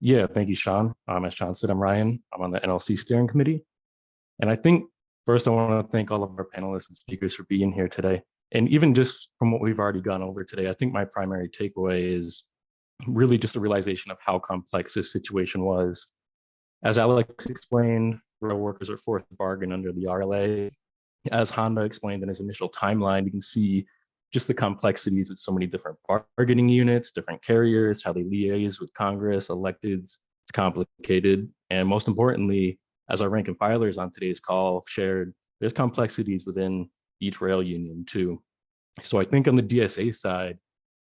Yeah, thank you, Sean. As Sean said, I'm Ryan. I'm on the NLC steering committee. And I think first I want to thank all of our panelists and speakers for being here today. And even just from what we've already gone over today, I think my primary takeaway is really just a realization of how complex this situation was. As Alex explained, rail workers are forced to bargain under the RLA. As Honda explained in his initial timeline, you can see just the complexities with so many different bargaining units, different carriers, how they liaise with Congress, electeds. It's complicated. And most importantly, as our rank and filers on today's call shared, there's complexities within each rail union too. So I think on the DSA side,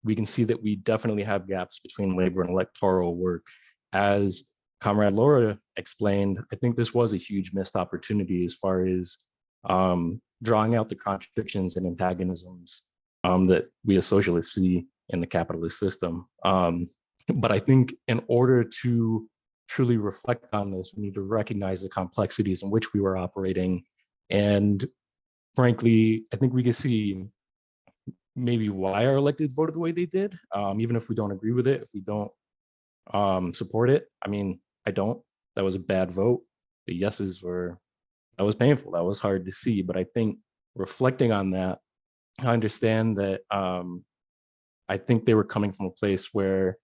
we can see that we definitely have gaps between labor and electoral work. As Comrade Laura explained, I think this was a huge missed opportunity as far as drawing out the contradictions and antagonisms that we as socialists see in the capitalist system. But I think in order to truly reflect on this, we need to recognize the complexities in which we were operating. And frankly, I think we can see maybe why our electeds voted the way they did, even if we don't agree with it, if we don't support it. I mean, I don't. That was a bad vote. The yeses were, that was painful. That was hard to see. But I think reflecting on that, I understand that I think they were coming from a place where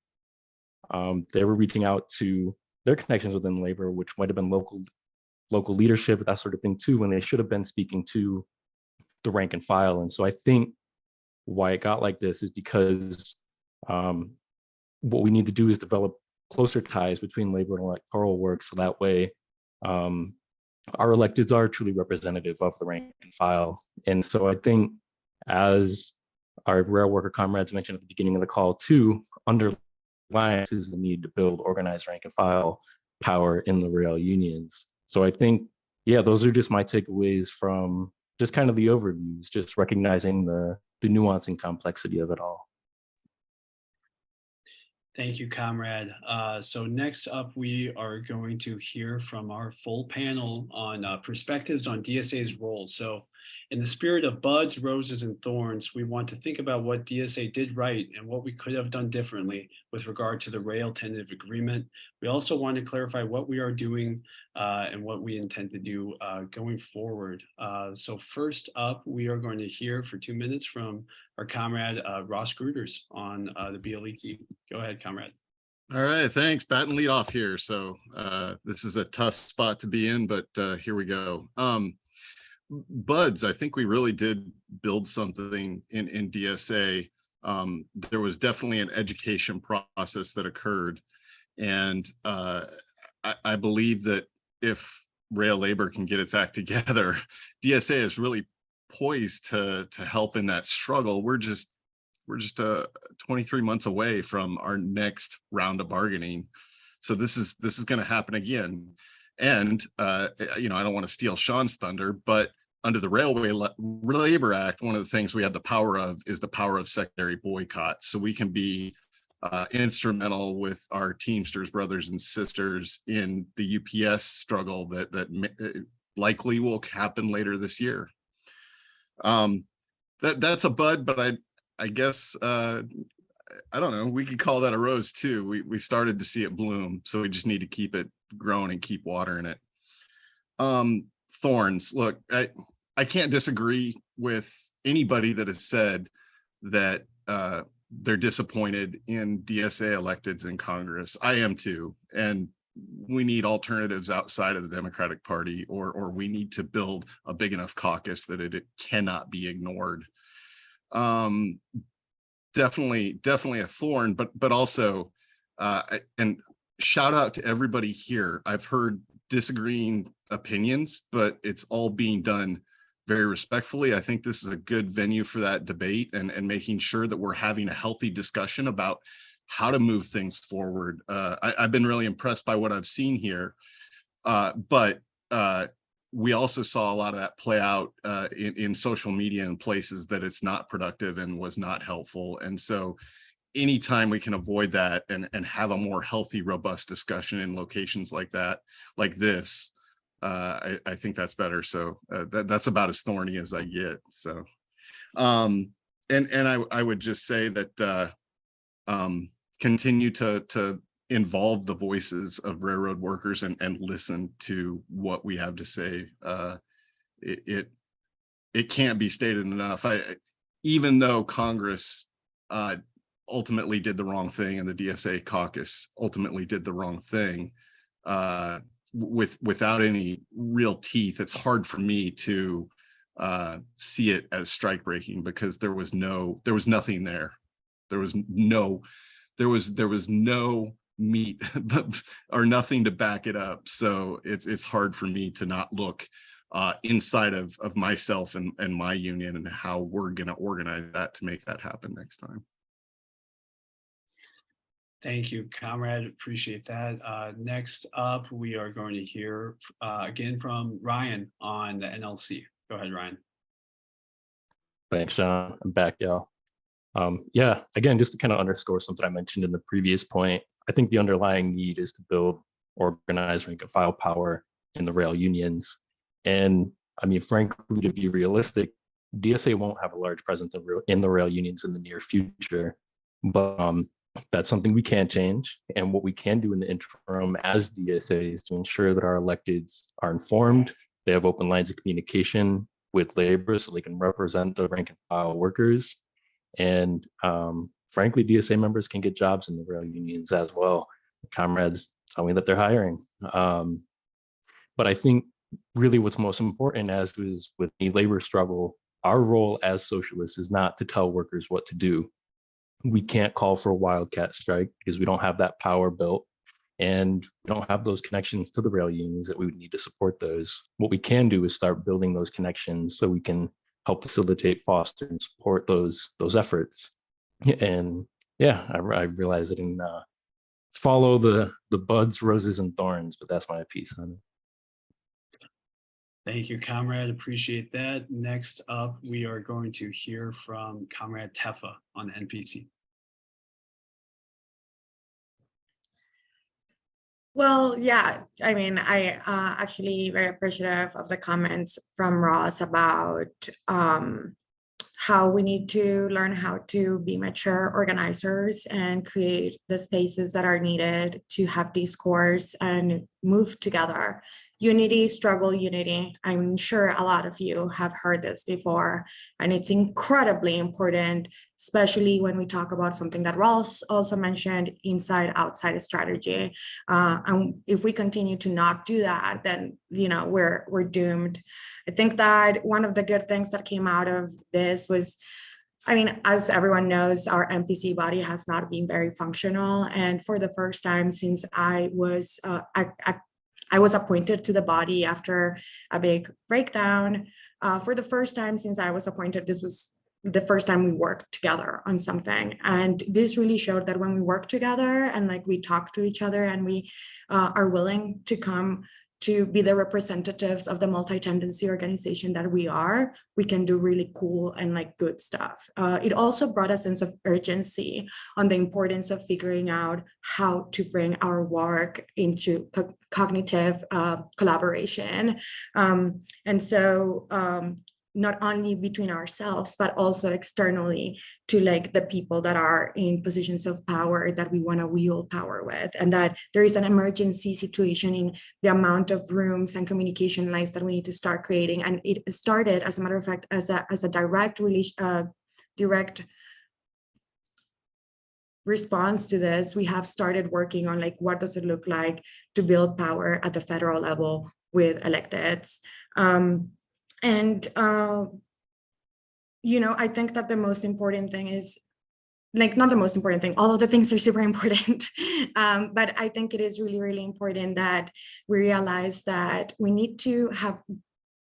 they were reaching out to their connections within labor, which might have been local leadership, that sort of thing too, when they should have been speaking to the rank and file. And so I think why it got like this is because what we need to do is develop closer ties between labor and electoral work, so that way our electeds are truly representative of the rank and file. And so I think, as our rail worker comrades mentioned at the beginning of the call too, underlying is the need to build organized rank and file power in the rail unions. So I think, yeah, those are just my takeaways from just kind of the overviews, just recognizing the nuance and complexity of it all. Thank you, comrade. So next up, we are going to hear from our full panel on perspectives on DSA's role. So in the spirit of buds, roses, and thorns, we want to think about what DSA did right and what we could have done differently with regard to the rail tentative agreement. We also want to clarify what we are doing and what we intend to do going forward. So first up, we are going to hear for 2 minutes from our comrade Ross Gruters on the BLE team. Go ahead, comrade. All right, thanks. Bat and lead off here. So this is a tough spot to be in, but here we go. Buds, I think we really did build something in DSA. There was definitely an education process that occurred. And I believe that if rail labor can get its act together, DSA is really poised to help in that struggle. We're just 23 months away from our next round of bargaining. So this is going to happen again. And I don't want to steal Sean's thunder, but under the Railway Labor Act, one of the things we have the power of is the power of secondary boycott. So we can be instrumental with our Teamsters brothers and sisters in the UPS struggle that likely will happen later this year. That's a bud, but I guess I don't know. We could call that a rose too. We started to see it bloom, so we just need to keep it growing and keep watering it. Thorns. Look, I can't disagree with anybody that has said that they're disappointed in DSA electeds in Congress. I am too, and we need alternatives outside of the Democratic Party, or we need to build a big enough caucus that it cannot be ignored. Definitely a thorn, but also, and shout out to everybody here. I've heard disagreeing opinions, but it's all being done very respectfully, I think this is a good venue for that debate and making sure that we're having a healthy discussion about how to move things forward. I've been really impressed by what I've seen here, but we also saw a lot of that play out in social media and places that it's not productive and was not helpful. And so anytime we can avoid that and have a more healthy, robust discussion in locations like that, like this, I think that's better. So that's about as thorny as I get. So, and I would just say that continue to involve the voices of railroad workers and listen to what we have to say. It can't be stated enough. Even though Congress ultimately did the wrong thing and the DSA caucus ultimately did the wrong thing, without any real teeth, it's hard for me to see it as strike breaking, because there was nothing there. There was no meat or nothing to back it up. So it's hard for me to not look inside of myself and my union and how we're going to organize that to make that happen next time. Thank you, comrade. Appreciate that. Next up, we are going to hear again from Ryan on the NLC. Go ahead, Ryan. Thanks, Sean. I'm back, y'all. Yeah, again, just to kind of underscore something I mentioned in the previous point, I think the underlying need is to build organized rank and file power in the rail unions. And I mean, frankly, to be realistic, DSA won't have a large presence in the rail unions in the near future, but that's something we can change. And what we can do in the interim as DSA is to ensure that our electeds are informed, they have open lines of communication with labor so they can represent the rank and file workers. And frankly, DSA members can get jobs in the rail unions as well. Comrades tell me that they're hiring. But I think really what's most important, as is with the labor struggle, our role as socialists is not to tell workers what to do. We can't call for a wildcat strike because we don't have that power built, and we don't have those connections to the rail unions that we would need to support those. What we can do is start building those connections so we can help facilitate, foster, and support those efforts. And yeah, I realize I didn't follow the buds, roses, and thorns, but that's my piece on it. Thank you, comrade. Appreciate that. Next up, we are going to hear from Comrade Tefa on the NPC. Well, yeah, I mean, I actually very appreciative of the comments from Ross about how we need to learn how to be mature organizers and create the spaces that are needed to have discourse and move together. Unity, struggle, unity. I'm sure a lot of you have heard this before, and it's incredibly important, especially when we talk about something that Ross also mentioned, inside outside strategy. And if we continue to not do that, then we're doomed. I think that one of the good things that came out of this was, I mean, as everyone knows, our NPC body has not been very functional, and for the first time since I was appointed to the body after a big breakdown. For the first time since I was appointed, this was the first time we worked together on something. And this really showed that when we work together and we talk to each other and we are willing to come to be the representatives of the multi-tendency organization that we are, we can do really cool and good stuff. It also brought a sense of urgency on the importance of figuring out how to bring our work into cognitive collaboration. And so not only between ourselves, but also externally to the people that are in positions of power that we want to wield power with, and that there is an emergency situation in the amount of rooms and communication lines that we need to start creating. And it started, as a matter of fact, as a direct response to this. We have started working on what does it look like to build power at the federal level with electeds. I think that the most important thing is, not the most important thing, all of the things are super important. But I think it is really, really important that we realize that we need to have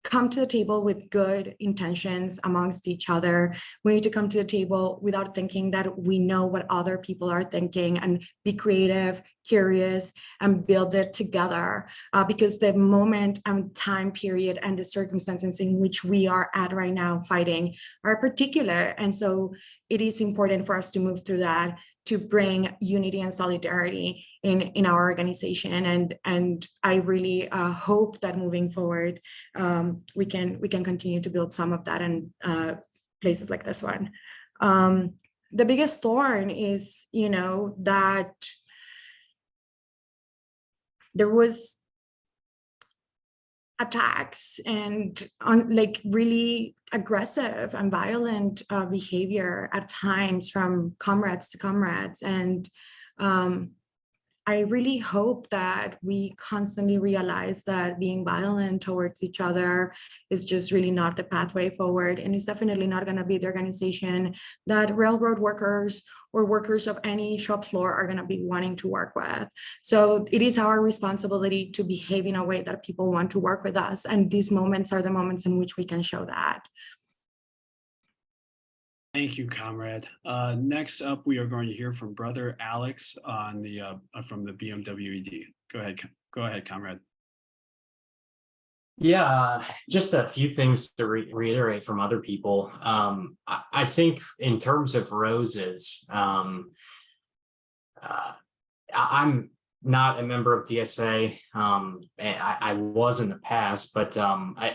come to the table with good intentions amongst each other. We need to come to the table without thinking that we know what other people are thinking, and be creative, curious, and build it together. Because the moment and time period and the circumstances in which we are at right now fighting are particular. And so it is important for us to move through that, to bring unity and solidarity in our organization. And I really hope that moving forward, we can continue to build some of that in places like this one. The biggest thorn is, that there was attacks and really aggressive and violent behavior at times from comrades to comrades. And I really hope that we constantly realize that being violent towards each other is just really not the pathway forward. And it's definitely not going to be the organization that railroad workers or workers of any shop floor are going to be wanting to work with. So it is our responsibility to behave in a way that people want to work with us. And these moments are the moments in which we can show that. Thank you, comrade. Next up, we are going to hear from Brother Alex on the from the BMWED. Go ahead, comrade. Yeah, just a few things to reiterate from other people. I think in terms of roses, I'm not a member of DSA. I was in the past, but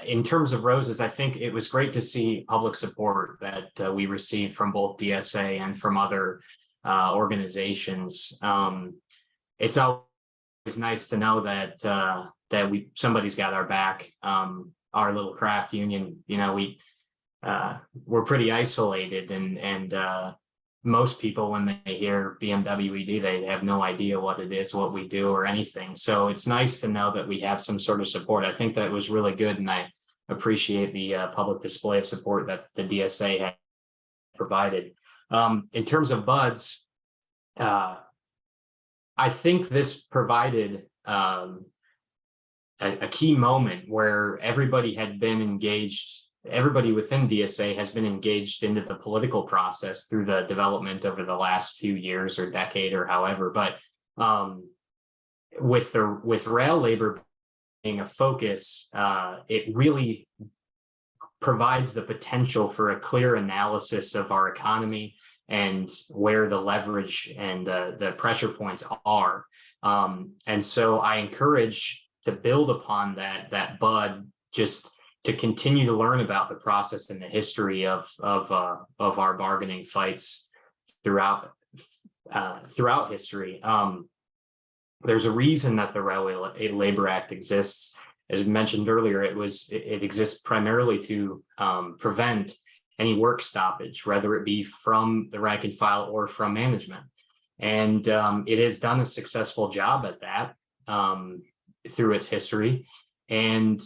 in terms of roses, I think it was great to see public support that we received from both DSA and from other organizations. It's always nice to know that somebody's got our back. Our little craft union, we're pretty isolated, and most people, when they hear BMWED, they have no idea what it is, what we do, or anything. So it's nice to know that we have some sort of support. I think that was really good, and I appreciate the public display of support that the DSA had provided. In terms of buds, I think this provided a key moment where everybody had been engaged. Everybody within DSA has been engaged into the political process through the development over the last few years or decade or however. But with rail labor being a focus, it really provides the potential for a clear analysis of our economy and where the leverage and the pressure points are. And so I encourage to build upon that bud, just to continue to learn about the process and the history of our bargaining fights throughout history. There's a reason that the Railway Labor Act exists. As mentioned earlier, it exists primarily to prevent any work stoppage, whether it be from the rank and file or from management. And it has done a successful job at that through its history. And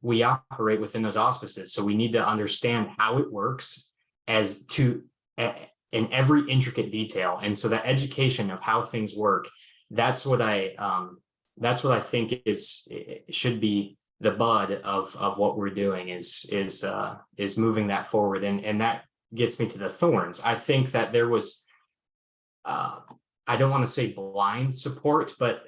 we operate within those auspices. So we need to understand how it works in every intricate detail. And so that education of how things work, that's what I think should be the bud of what we're doing is moving that forward. And that gets me to the thorns. I think that there was, I don't want to say blind support, but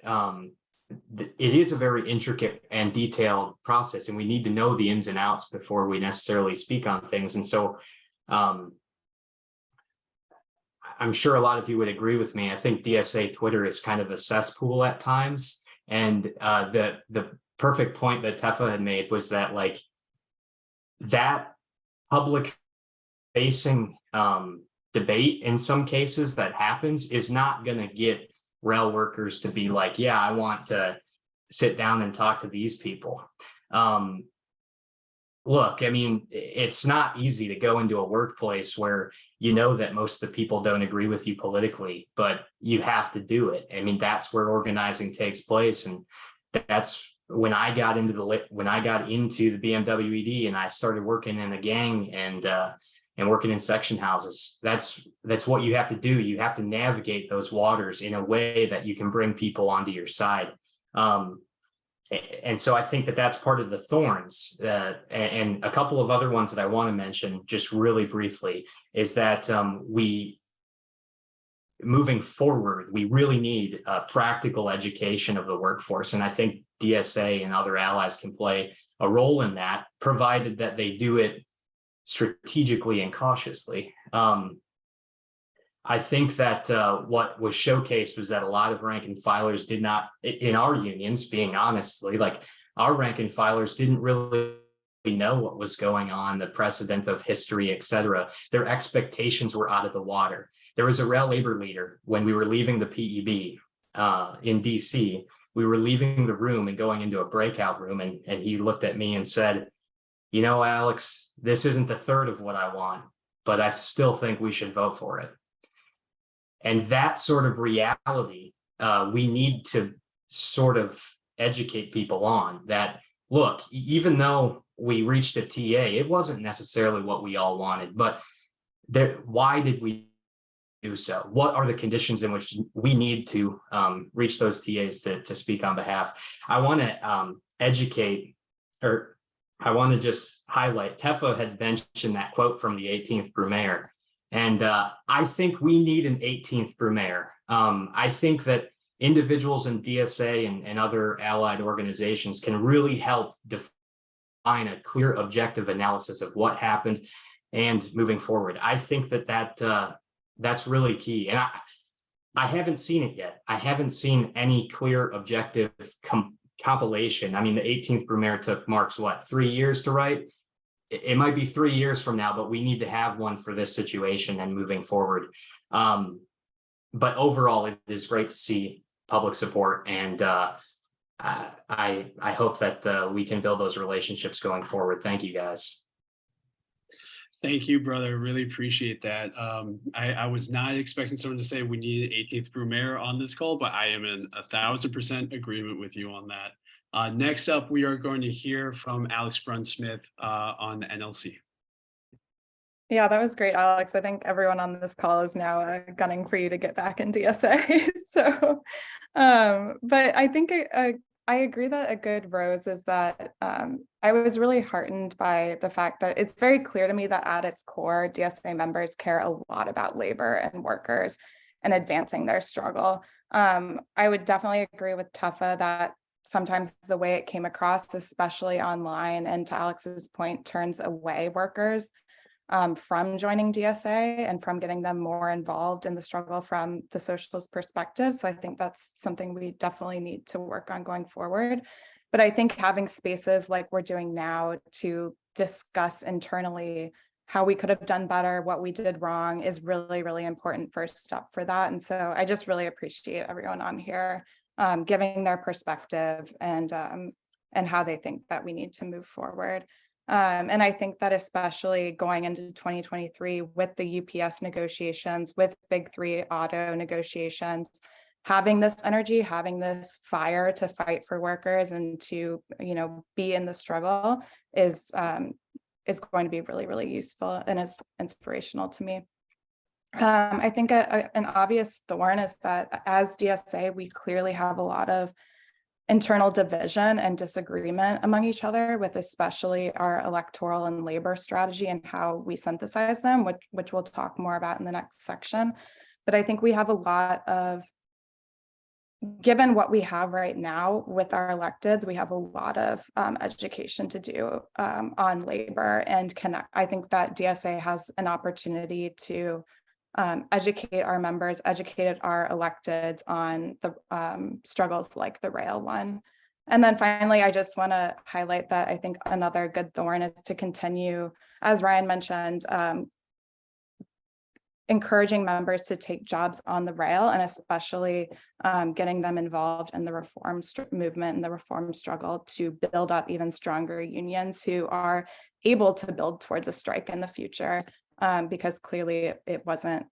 it is a very intricate and detailed process, and we need to know the ins and outs before we necessarily speak on things. And so I'm sure a lot of you would agree with me. I think DSA Twitter is kind of a cesspool at times. And the perfect point that Tefa had made was that that public facing debate in some cases that happens is not going to get rail workers to be like, yeah, I want to sit down and talk to these people. Look, I mean, it's not easy to go into a workplace where you know that most of the people don't agree with you politically, but you have to do it. I mean, that's where organizing takes place. And that's when I got into the BMWED and I started working in a gang and working in section houses. That's what you have to do. You have to navigate those waters in a way that you can bring people onto your side. And so I think that that's part of the thorns, and a couple of other ones that I want to mention just really briefly is that moving forward, we really need a practical education of the workforce. And I think DSA and other allies can play a role in that, provided that they do it strategically and cautiously. I think that what was showcased was that a lot of rank and filers did not, in our unions, being honestly, like our rank and filers didn't really know what was going on, the precedent of history, et cetera. Their expectations were out of the water. There was a rail labor leader when we were leaving the PEB in DC. We were leaving the room and going into a breakout room, and he looked at me and said, you know, Alex, this isn't a third of what I want, but I still think we should vote for it. And that sort of reality, we need to sort of educate people on that. Look, even though we reached a TA, it wasn't necessarily what we all wanted, but why did we do so? What are the conditions in which we need to reach those TAs to speak on behalf? I want to educate, or I want to just highlight, Tefa had mentioned that quote from the 18th Brumaire. And I think we need an 18th Brumaire. I think that individuals in DSA and other allied organizations can really help define a clear objective analysis of what happened and moving forward. I think that that's really key. And I haven't seen it yet. I haven't seen any clear objective compilation. I mean, the 18th Brumaire took Mark's, what, 3 years to write? It might be 3 years from now, but we need to have one for this situation and moving forward. But overall, it is great to see public support, and I hope that we can build those relationships going forward. Thank you, guys. Thank you, brother. Really appreciate that. I was not expecting someone to say we need an 18th Brumaire on this call, but I am in 1000% agreement with you on that. Next up, we are going to hear from Alex Brunsmith on the NLC. Yeah, that was great, Alex. I think everyone on this call is now gunning for you to get back in DSA. So, but I think I agree that a good rose is that I was really heartened by the fact that it's very clear to me that at its core, DSA members care a lot about labor and workers and advancing their struggle. I would definitely agree with Tefa that sometimes the way it came across, especially online, and to Alex's point, turns away workers from joining DSA and from getting them more involved in the struggle from the socialist perspective. So I think that's something we definitely need to work on going forward. But I think having spaces like we're doing now to discuss internally how we could have done better, what we did wrong, is really, really important first step for that. And so I just really appreciate everyone on here giving their perspective and how they think that we need to move forward. And I think that especially going into 2023 with the UPS negotiations, with Big Three auto negotiations, having this energy, having this fire to fight for workers and to, you know, be in the struggle is going to be really, really useful and is inspirational to me. I think an obvious thorn is that as DSA, we clearly have a lot of internal division and disagreement among each other, with especially our electoral and labor strategy and how we synthesize them, which we'll talk more about in the next section. But I think we have a lot of, given what we have right now with our electeds, we have a lot of education to do on labor and connect. I think that DSA has an opportunity to educate our members, educate our electeds on the struggles like the rail one. And then finally, I just want to highlight that I think another good thorn is to continue, as Ryan mentioned, encouraging members to take jobs on the rail, and especially getting them involved in the reform movement and the reform struggle to build up even stronger unions who are able to build towards a strike in the future. Because clearly it wasn't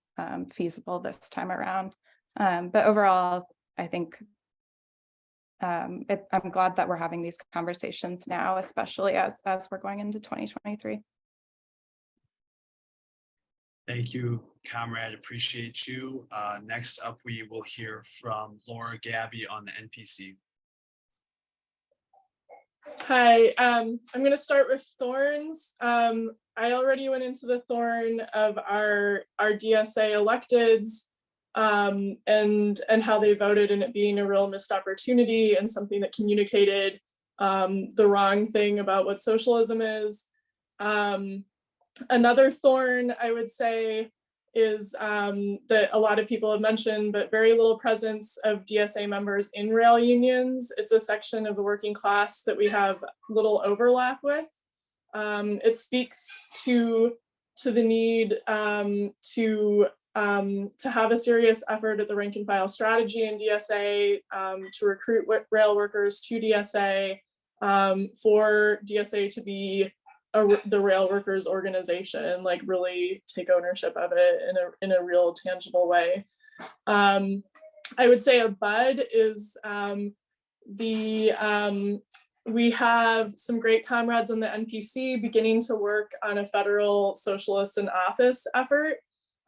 feasible this time around. But overall, I think I'm glad that we're having these conversations now, especially as we're going into 2023. Thank you, comrade. Appreciate you. Next up, we will hear from Laura Gabby on the NPC. Hi, I'm going to start with thorns. I already went into the thorn of our DSA electeds, and how they voted, and it being a real missed opportunity and something that communicated the wrong thing about what socialism is. Another thorn, I would say, is that a lot of people have mentioned, but very little presence of DSA members in rail unions. It's a section of the working class that we have little overlap with. It speaks to the need to have a serious effort at the rank and file strategy in DSA, to recruit rail workers to DSA, for DSA to be the rail workers organization, like really take ownership of it in a real tangible way. I would say a bud is we have some great comrades in the NPC beginning to work on a federal socialist in office effort.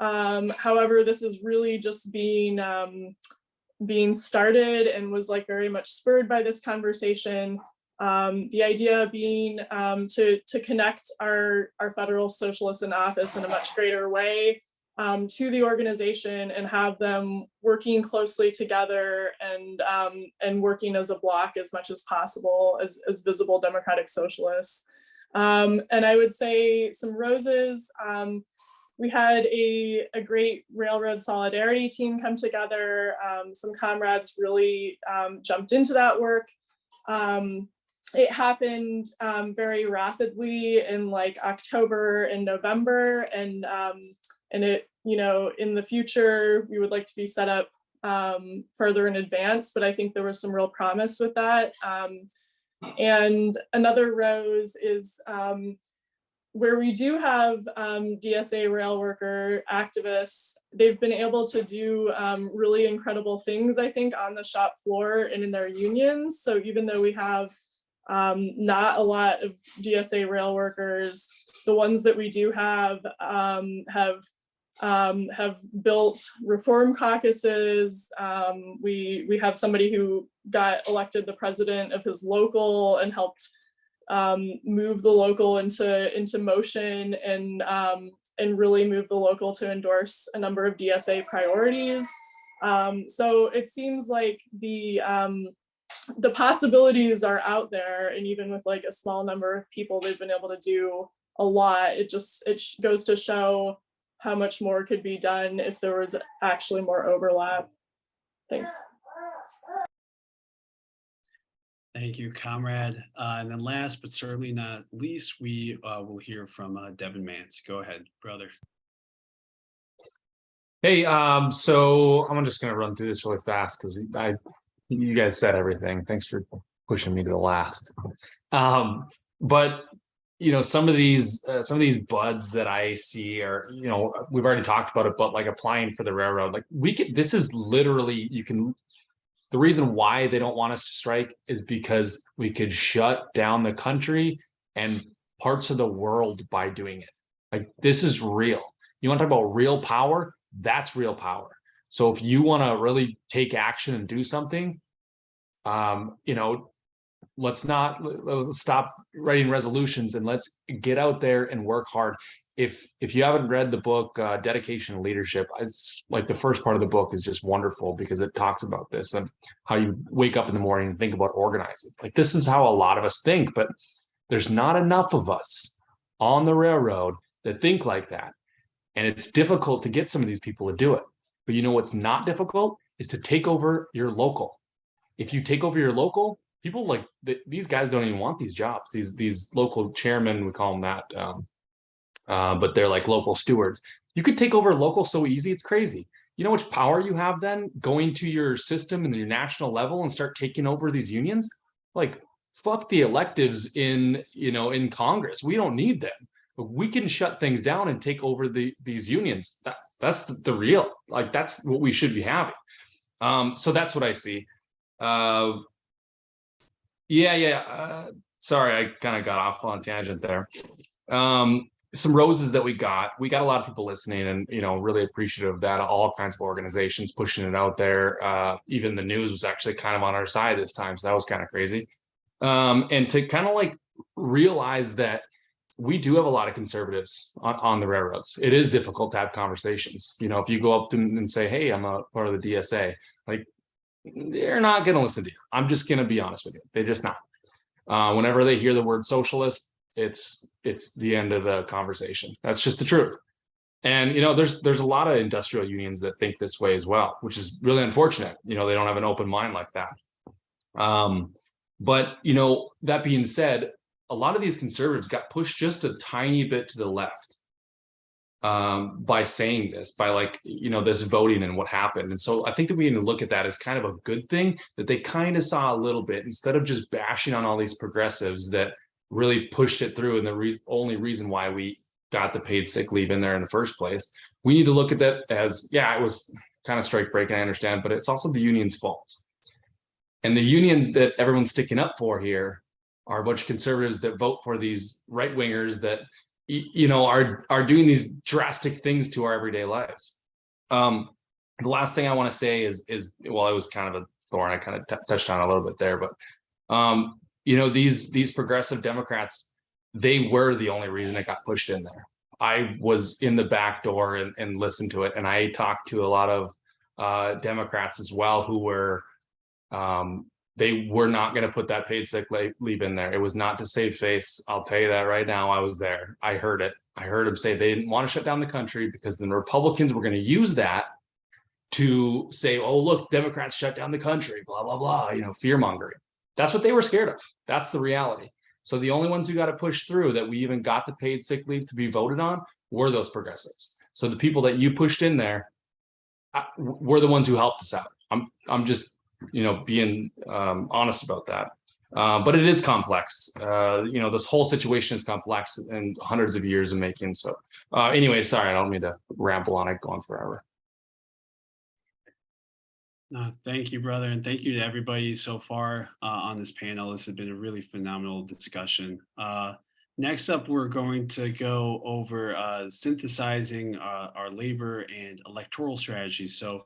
However, this is really just being started and was like very much spurred by this conversation. The idea being to connect our federal socialists in office in a much greater way to the organization and have them working closely together and working as a block as much as possible as visible democratic socialists. And I would say some roses. We had a great railroad solidarity team come together. Some comrades really jumped into that work. It happened very rapidly in like October and November, and it, you know, in the future we would like to be set up further in advance, but I think there was some real promise with that. And another rose is where we do have DSA rail worker activists. They've been able to do really incredible things, I think, on the shop floor and in their unions. So even though we have not a lot of DSA rail workers, the ones that we do have built reform caucuses. We have somebody who got elected the president of his local and helped move the local into motion and really move the local to endorse a number of DSA priorities. So it seems like the possibilities are out there, and even with like a small number of people, they've been able to do a lot. It goes to show how much more could be done if there was actually more overlap. Thanks. Thank you, comrade. And then last but certainly not least, we will hear from Devin Mance. Go ahead, brother. Hey, so I'm just gonna run through this really fast because you guys said everything. Thanks for pushing me to the last. But you know, some of these buds that I see are, you know, we've already talked about it, but like applying for the railroad, like this is literally, the reason why they don't want us to strike is because we could shut down the country and parts of the world by doing it. Like, this is real. You want to talk about real power? That's real power. So if you want to really take action and do something, you know, let's stop writing resolutions and let's get out there and work hard. If you haven't read the book Dedication and Leadership, it's like the first part of the book is just wonderful because it talks about this and how you wake up in the morning and think about organizing. Like, this is how a lot of us think, but there's not enough of us on the railroad that think like that. And it's difficult to get some of these people to do it. But you know what's not difficult is to take over your local. If you take over your local, people like these guys don't even want these jobs. These local chairmen, we call them that, but they're like local stewards. You could take over local so easy, it's crazy. You know how much power you have then going to your system and your national level and start taking over these unions? Like, fuck the electives in Congress. We don't need them. But we can shut things down and take over these unions. That's the real, like, that's what we should be having. So that's what I see. Sorry, I kind of got off on a tangent there. Some roses that we got a lot of people listening, and really appreciative of that. All kinds of organizations pushing it out there. Even the news was actually kind of on our side this time, so that was kind of crazy. and to kind of like realize that we do have a lot of conservatives on the railroads. It is difficult to have conversations. You know, if you go up to them and say, hey, I'm a part of the DSA, like they're not going to listen to you. I'm just going to be honest with you. They're just not. Whenever they hear the word socialist, it's the end of the conversation. That's just the truth. And, you know, there's a lot of industrial unions that think this way as well, which is really unfortunate. You know, they don't have an open mind like that. But, you know, that being said, a lot of these conservatives got pushed just a tiny bit to the left by saying this, by like, you know, this voting and what happened. And so I think that we need to look at that as kind of a good thing, that they kind of saw a little bit, instead of just bashing on all these progressives that really pushed it through. And the only reason why we got the paid sick leave in there in the first place. We need to look at that as, yeah, it was kind of strike breaking, I understand, but it's also the union's fault. And the unions that everyone's sticking up for here are a bunch of conservatives that vote for these right wingers that, you know, are doing these drastic things to our everyday lives. The last thing I want to say is well, it was kind of a thorn. I kind of touched on a little bit there, but you know, these progressive Democrats, they were the only reason it got pushed in there. I was in the back door and listened to it, and I talked to a lot of Democrats as well who were. They were not going to put that paid sick leave in there. It was not to save face. I'll tell you that right now. I was there. I heard it. I heard them say they didn't want to shut down the country because the Republicans were going to use that to say, oh, look, Democrats shut down the country, blah, blah, blah, you know, fear mongering. That's what they were scared of. That's the reality. So the only ones who got to push through that we even got the paid sick leave to be voted on were those progressives. So the people that you pushed in there were the ones who helped us out. I'm just, you know, being honest about that. But it is complex. You know, this whole situation is complex and hundreds of years in making. So anyway, sorry, I don't mean to ramble on it going forever. Thank you, brother. And thank you to everybody so far on this panel. This has been a really phenomenal discussion. Next up, we're going to go over synthesizing our labor and electoral strategies. So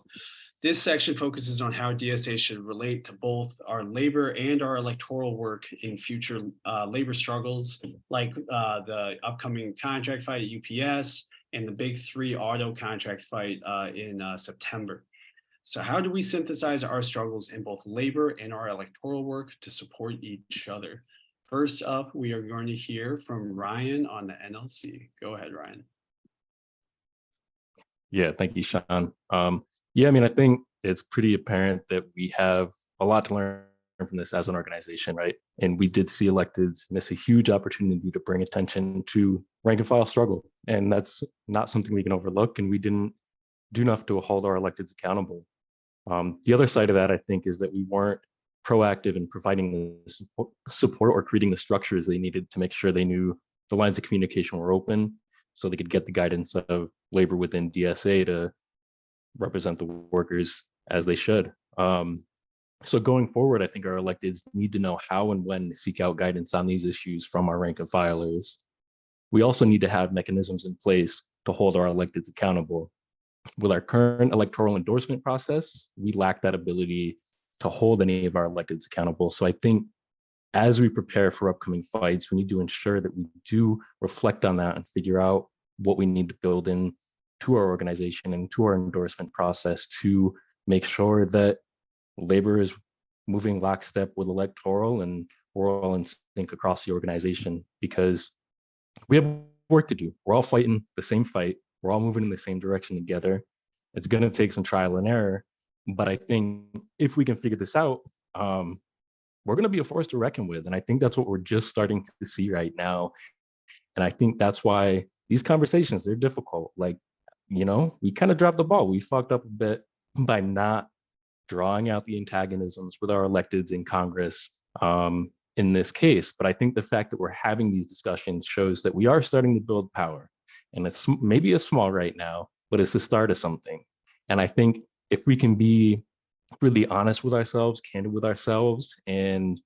this section focuses on how DSA should relate to both our labor and our electoral work in future labor struggles, like the upcoming contract fight at UPS and the big 3 auto contract fight in September. So how do we synthesize our struggles in both labor and our electoral work to support each other? First up, we are going to hear from Ryan on the NLC. Go ahead, Ryan. Yeah, thank you, Sean. Yeah, I mean, I think it's pretty apparent that we have a lot to learn from this as an organization, right? And we did see electeds miss a huge opportunity to bring attention to rank and file struggle. And that's not something we can overlook. And we didn't do enough to hold our electeds accountable. The other side of that, I think, is that we weren't proactive in providing the support or creating the structures they needed to make sure they knew the lines of communication were open so they could get the guidance of labor within DSA to represent the workers as they should. So going forward, I think our electeds need to know how and when to seek out guidance on these issues from our rank and filers. We also need to have mechanisms in place to hold our electeds accountable. With our current electoral endorsement process, we lack that ability to hold any of our electeds accountable. So I think as we prepare for upcoming fights, we need to ensure that we do reflect on that and figure out what we need to build in to our organization and to our endorsement process to make sure that labor is moving lockstep with electoral and we're all in sync across the organization, because we have work to do. We're all fighting the same fight. We're all moving in the same direction together. It's going to take some trial and error, but I think if we can figure this out, we're going to be a force to reckon with. And I think that's what we're just starting to see right now. And I think that's why these conversations, they're difficult. Like, you know, we kind of dropped the ball. We fucked up a bit by not drawing out the antagonisms with our electeds in Congress in this case. But I think the fact that we're having these discussions shows that we are starting to build power. And it's maybe a small right now, but it's the start of something. And I think if we can be really honest with ourselves, candid with ourselves, and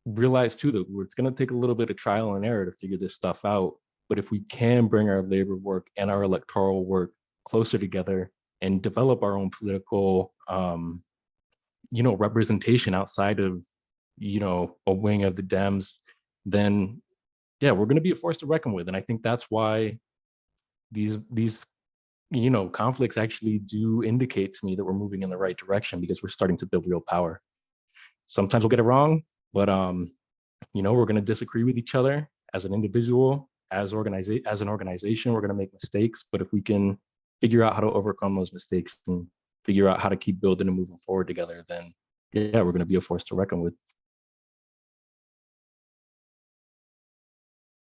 realize too that it's going to take a little bit of trial and error to figure this stuff out. But if we can bring our labor work and our electoral work closer together and develop our own political, representation outside of a wing of the Dems, then yeah, we're going to be a force to reckon with. And I think that's why these conflicts actually do indicate to me that we're moving in the right direction, because we're starting to build real power. Sometimes we'll get it wrong, but we're going to disagree with each other as an individual, as an organization. We're going to make mistakes, but if we can figure out how to overcome those mistakes and figure out how to keep building and moving forward together, then yeah, we're going to be a force to reckon with.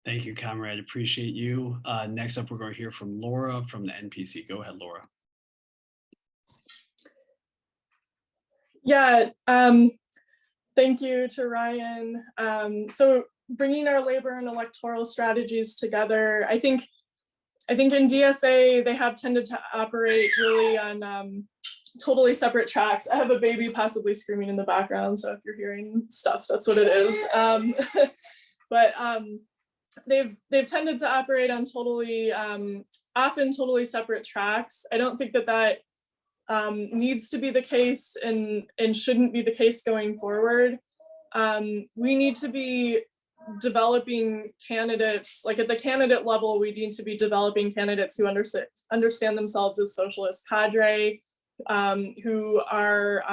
Thank you, comrade. Appreciate you. Next up, we're going to hear from Laura from the NPC. Go ahead, Laura. Yeah, thank you to Ryan. So bringing our labor and electoral strategies together, I think in DSA, they have tended to operate really on totally separate tracks. I have a baby possibly screaming in the background, so if you're hearing stuff, that's what it is. But they've tended to operate on often totally separate tracks. I don't think that needs to be the case and shouldn't be the case going forward. We need to be developing candidates, like at the candidate level, we need to be developing candidates who understand themselves as socialist cadre, who are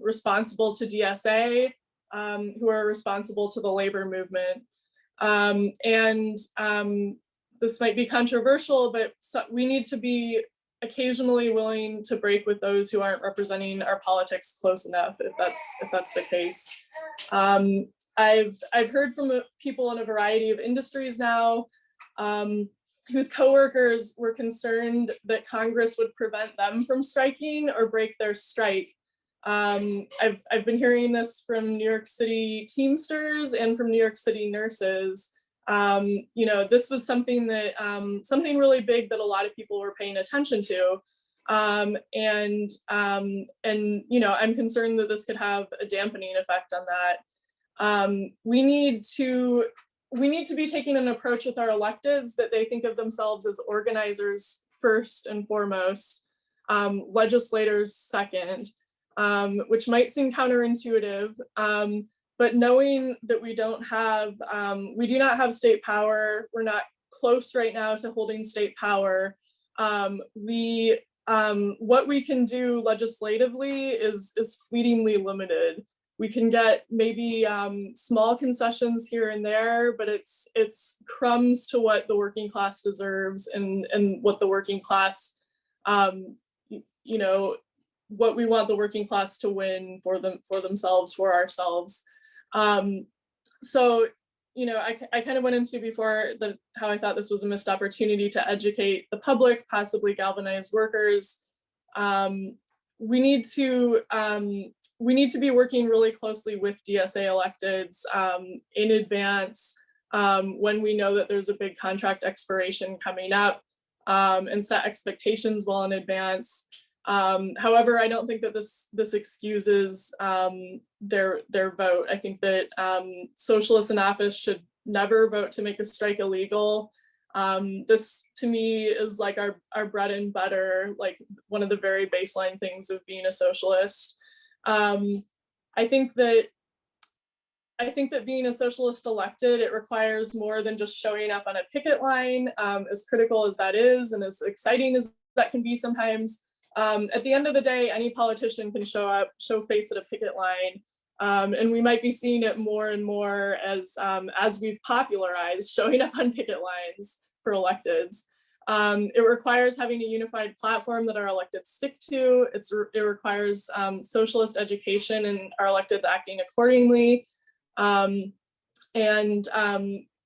responsible to DSA, who are responsible to the labor movement. And this might be controversial, but we need to be occasionally willing to break with those who aren't representing our politics close enough, if that's the case. I've heard from people in a variety of industries now, whose coworkers were concerned that Congress would prevent them from striking or break their strike. I've been hearing this from New York City Teamsters and from New York City nurses. This was something that something really big that a lot of people were paying attention to. And I'm concerned that this could have a dampening effect on that. We need to be taking an approach with our electeds that they think of themselves as organizers first and foremost, legislators second, which might seem counterintuitive. But knowing that we do not have state power, we're not close right now to holding state power. What we can do legislatively is fleetingly limited. We can get maybe small concessions here and there, but it's crumbs to what the working class deserves and what the working class, what we want the working class to win for themselves, for ourselves. So, I kind of went into before how I thought this was a missed opportunity to educate the public, possibly galvanize workers. We need to be working really closely with DSA electeds in advance when we know that there's a big contract expiration coming up, and set expectations well in advance. However, I don't think that this excuses their vote. I think that socialists in office should never vote to make a strike illegal. This to me is like our bread and butter, like one of the very baseline things of being a socialist. I think that being a socialist elected, it requires more than just showing up on a picket line, as critical as that is and as exciting as that can be sometimes. At the end of the day, any politician can show face at a picket line. And we might be seeing it more and more as we've popularized showing up on picket lines for electeds. It requires having a unified platform that our electeds stick to. It requires socialist education and our electeds acting accordingly.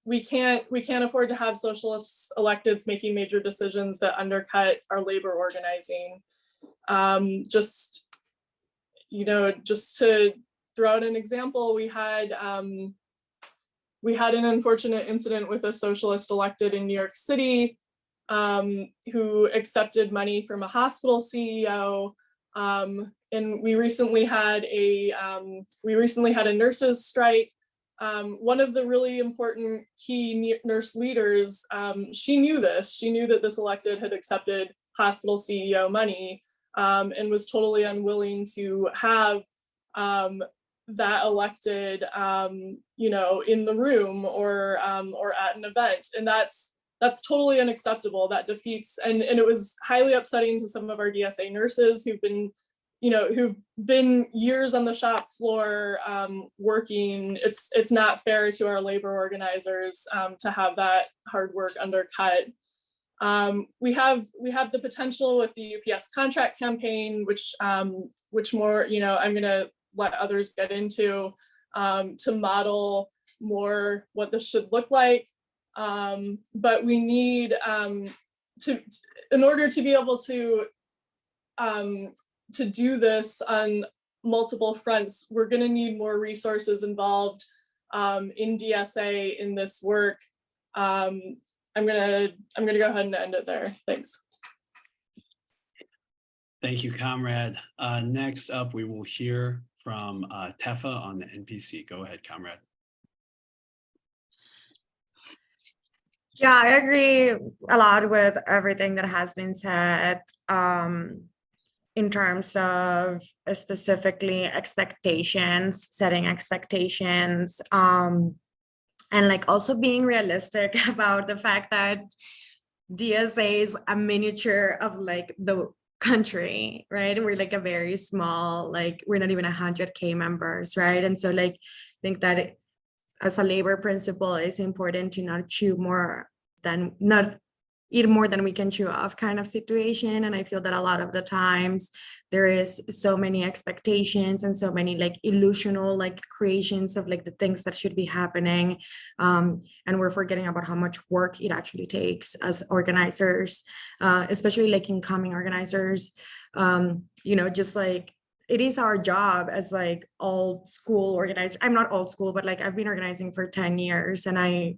We can't afford to have socialist electeds making major decisions that undercut our labor organizing. Just to throw out an example, we had an unfortunate incident with a socialist elected in New York City who accepted money from a hospital CEO. And we recently had a nurses strike. One of the really important key nurse leaders, she knew this. She knew that this elected had accepted hospital CEO money, and was totally unwilling to have that elected, you know, in the room or at an event, and that's totally unacceptable. That defeats, and it was highly upsetting to some of our DSA nurses who've been, you know, who've been years on the shop floor working. It's not fair to our labor organizers to have that hard work undercut. We have the potential with the UPS contract campaign, which more, you know, I'm gonna let others get into, to model more what this should look like. But we need in order to be able to do this on multiple fronts, we're going to need more resources involved in DSA in this work. I'm gonna go ahead and end it there. Thanks. Thank you, comrade. Next up, we will hear from Tefa on the NPC. Go ahead, comrade. Yeah, I agree a lot with everything that has been said in terms of specifically expectations, setting expectations, and like also being realistic about the fact that DSA is a miniature of like the country, right? We're like a very small, like we're not even 100K members, right? And so like I think that as a labor principle, it's important to not eat more than we can chew off kind of situation. And I feel that a lot of the times there is so many expectations and so many like illusional like creations of like the things that should be happening. And we're forgetting about how much work it actually takes as organizers, especially like incoming organizers, you know, just like it is our job as like old school organizers. I'm not old school, but like I've been organizing for 10 years and I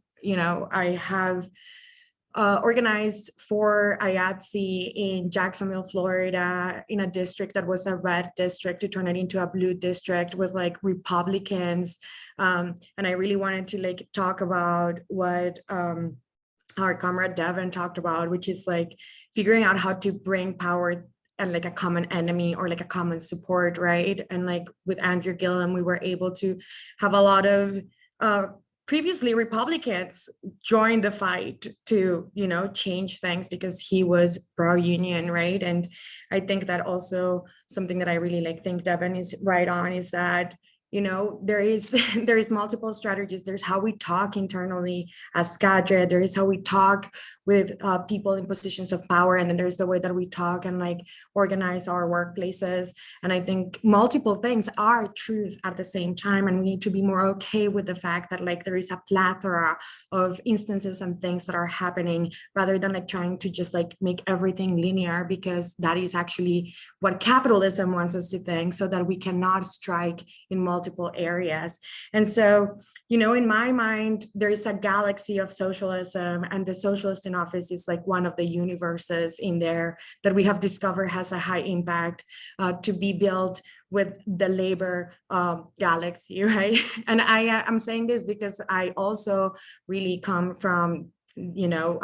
have organized for IATSE in Jacksonville, Florida, in a district that was a red district to turn it into a blue district with like Republicans. And I really wanted to like talk about what our comrade Devin talked about, which is like figuring out how to bring power and like a common enemy or like a common support, right? And like with Andrew Gillum, we were able to have a lot of previously Republicans joined the fight to, you know, change things because he was pro-union, right? And I think that also something that I really like think Devin is right on is that, you know, there is multiple strategies. There's how we talk internally as cadre. There is how we talk with people in positions of power. And then there's the way that we talk and like organize our workplaces. And I think multiple things are truth at the same time. And we need to be more okay with the fact that like there is a plethora of instances and things that are happening rather than like trying to just like make everything linear, because that is actually what capitalism wants us to think, so that we cannot strike in multiple areas. And so, you know, in my mind, there is a galaxy of socialism, and the socialist in office is like one of the universes in there that we have discovered has a high impact to be built with the labor galaxy, right? And I'm saying this because I also really come from, you know,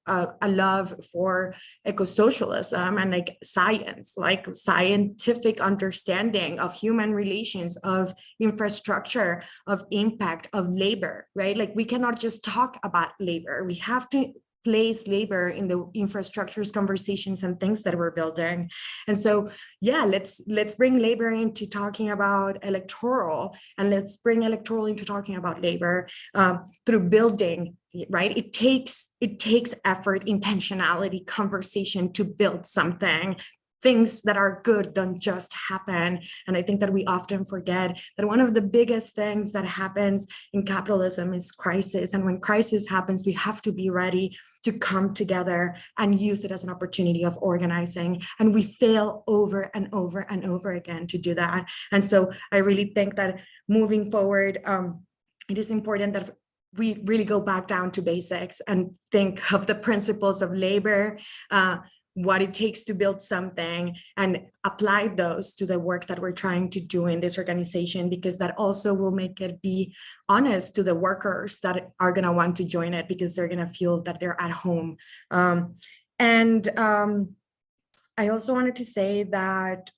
a love for eco-socialism and like science, like scientific understanding of human relations, of infrastructure, of impact, of labor, right? Like we cannot just talk about labor. We have to place labor in the infrastructures, conversations, and things that we're building. And so, yeah, let's bring labor into talking about electoral, and let's bring electoral into talking about labor through building, right? It takes effort, intentionality, conversation to build something. Things that are good don't just happen. And I think that we often forget that one of the biggest things that happens in capitalism is crisis. And when crisis happens, we have to be ready to come together and use it as an opportunity of organizing. And we fail over and over and over again to do that. And so I really think that moving forward, it is important that we really go back down to basics and think of the principles of labor, what it takes to build something, and apply those to the work that we're trying to do in this organization, because that also will make it be honest to the workers that are going to want to join it, because they're going to feel that they're at home. I also wanted to say that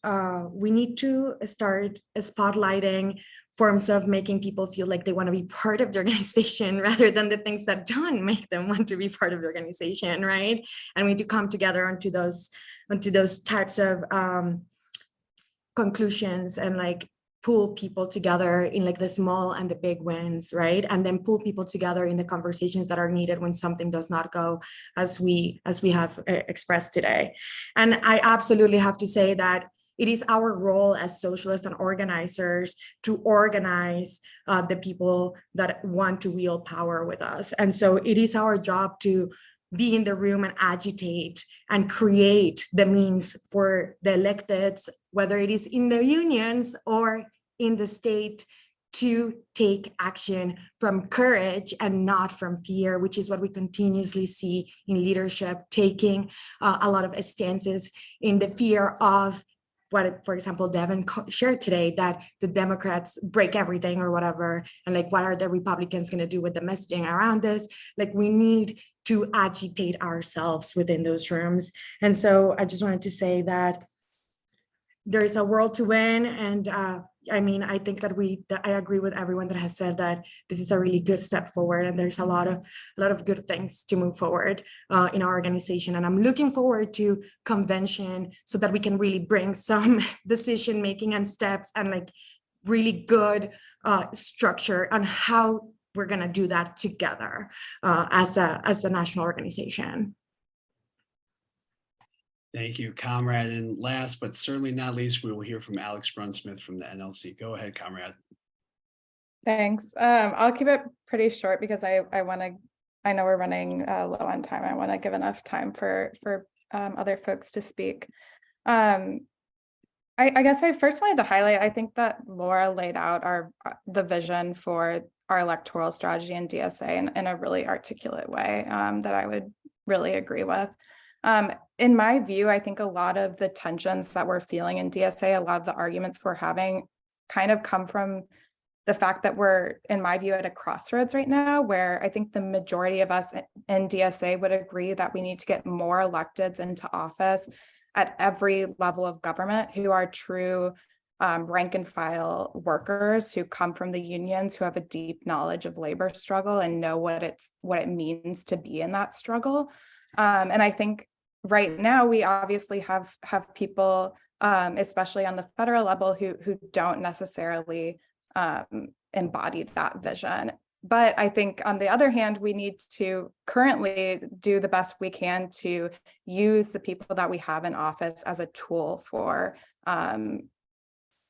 we need to start spotlighting forms of making people feel like they want to be part of the organization rather than the things that don't make them want to be part of the organization, right? And we need to come together onto those types of conclusions and like pull people together in like the small and the big wins, right? And then pull people together in the conversations that are needed when something does not go as we have expressed today. And I absolutely have to say that it is our role as socialists and organizers to organize the people that want to wield power with us. And so it is our job to be in the room and agitate and create the means for the electeds, whether it is in the unions or in the state, to take action from courage and not from fear, which is what we continuously see in leadership, taking a lot of stances in the fear of what, for example, Devin shared today, that the Democrats break everything or whatever, and like, what are the Republicans going to do with the messaging around this? Like, we need to agitate ourselves within those rooms. And so I just wanted to say that there is a world to win. And I mean, I think that I agree with everyone that has said that this is a really good step forward, and there's a lot of good things to move forward in our organization. And I'm looking forward to convention so that we can really bring some decision making and steps and like really good structure on how we're going to do that together as a national organization. Thank you, Comrade. And last but certainly not least, we will hear from Alex Brunsmith from the NLC. Go ahead, Comrade. Thanks. I'll keep it pretty short because I know we're running low on time. I want to give enough time for other folks to speak. I guess I first wanted to highlight, I think that Laura laid out the vision for our electoral strategy and DSA in a really articulate way that I would really agree with. In my view, I think a lot of the tensions that we're feeling in DSA, a lot of the arguments we're having kind of come from the fact that we're, in my view, at a crossroads right now, where I think the majority of us in DSA would agree that we need to get more electeds into office at every level of government who are true rank and file workers who come from the unions, who have a deep knowledge of labor struggle and know what it means to be in that struggle. And I think right now we obviously have people, especially on the federal level, who don't necessarily embody that vision. But I think on the other hand, we need to currently do the best we can to use the people that we have in office as a tool for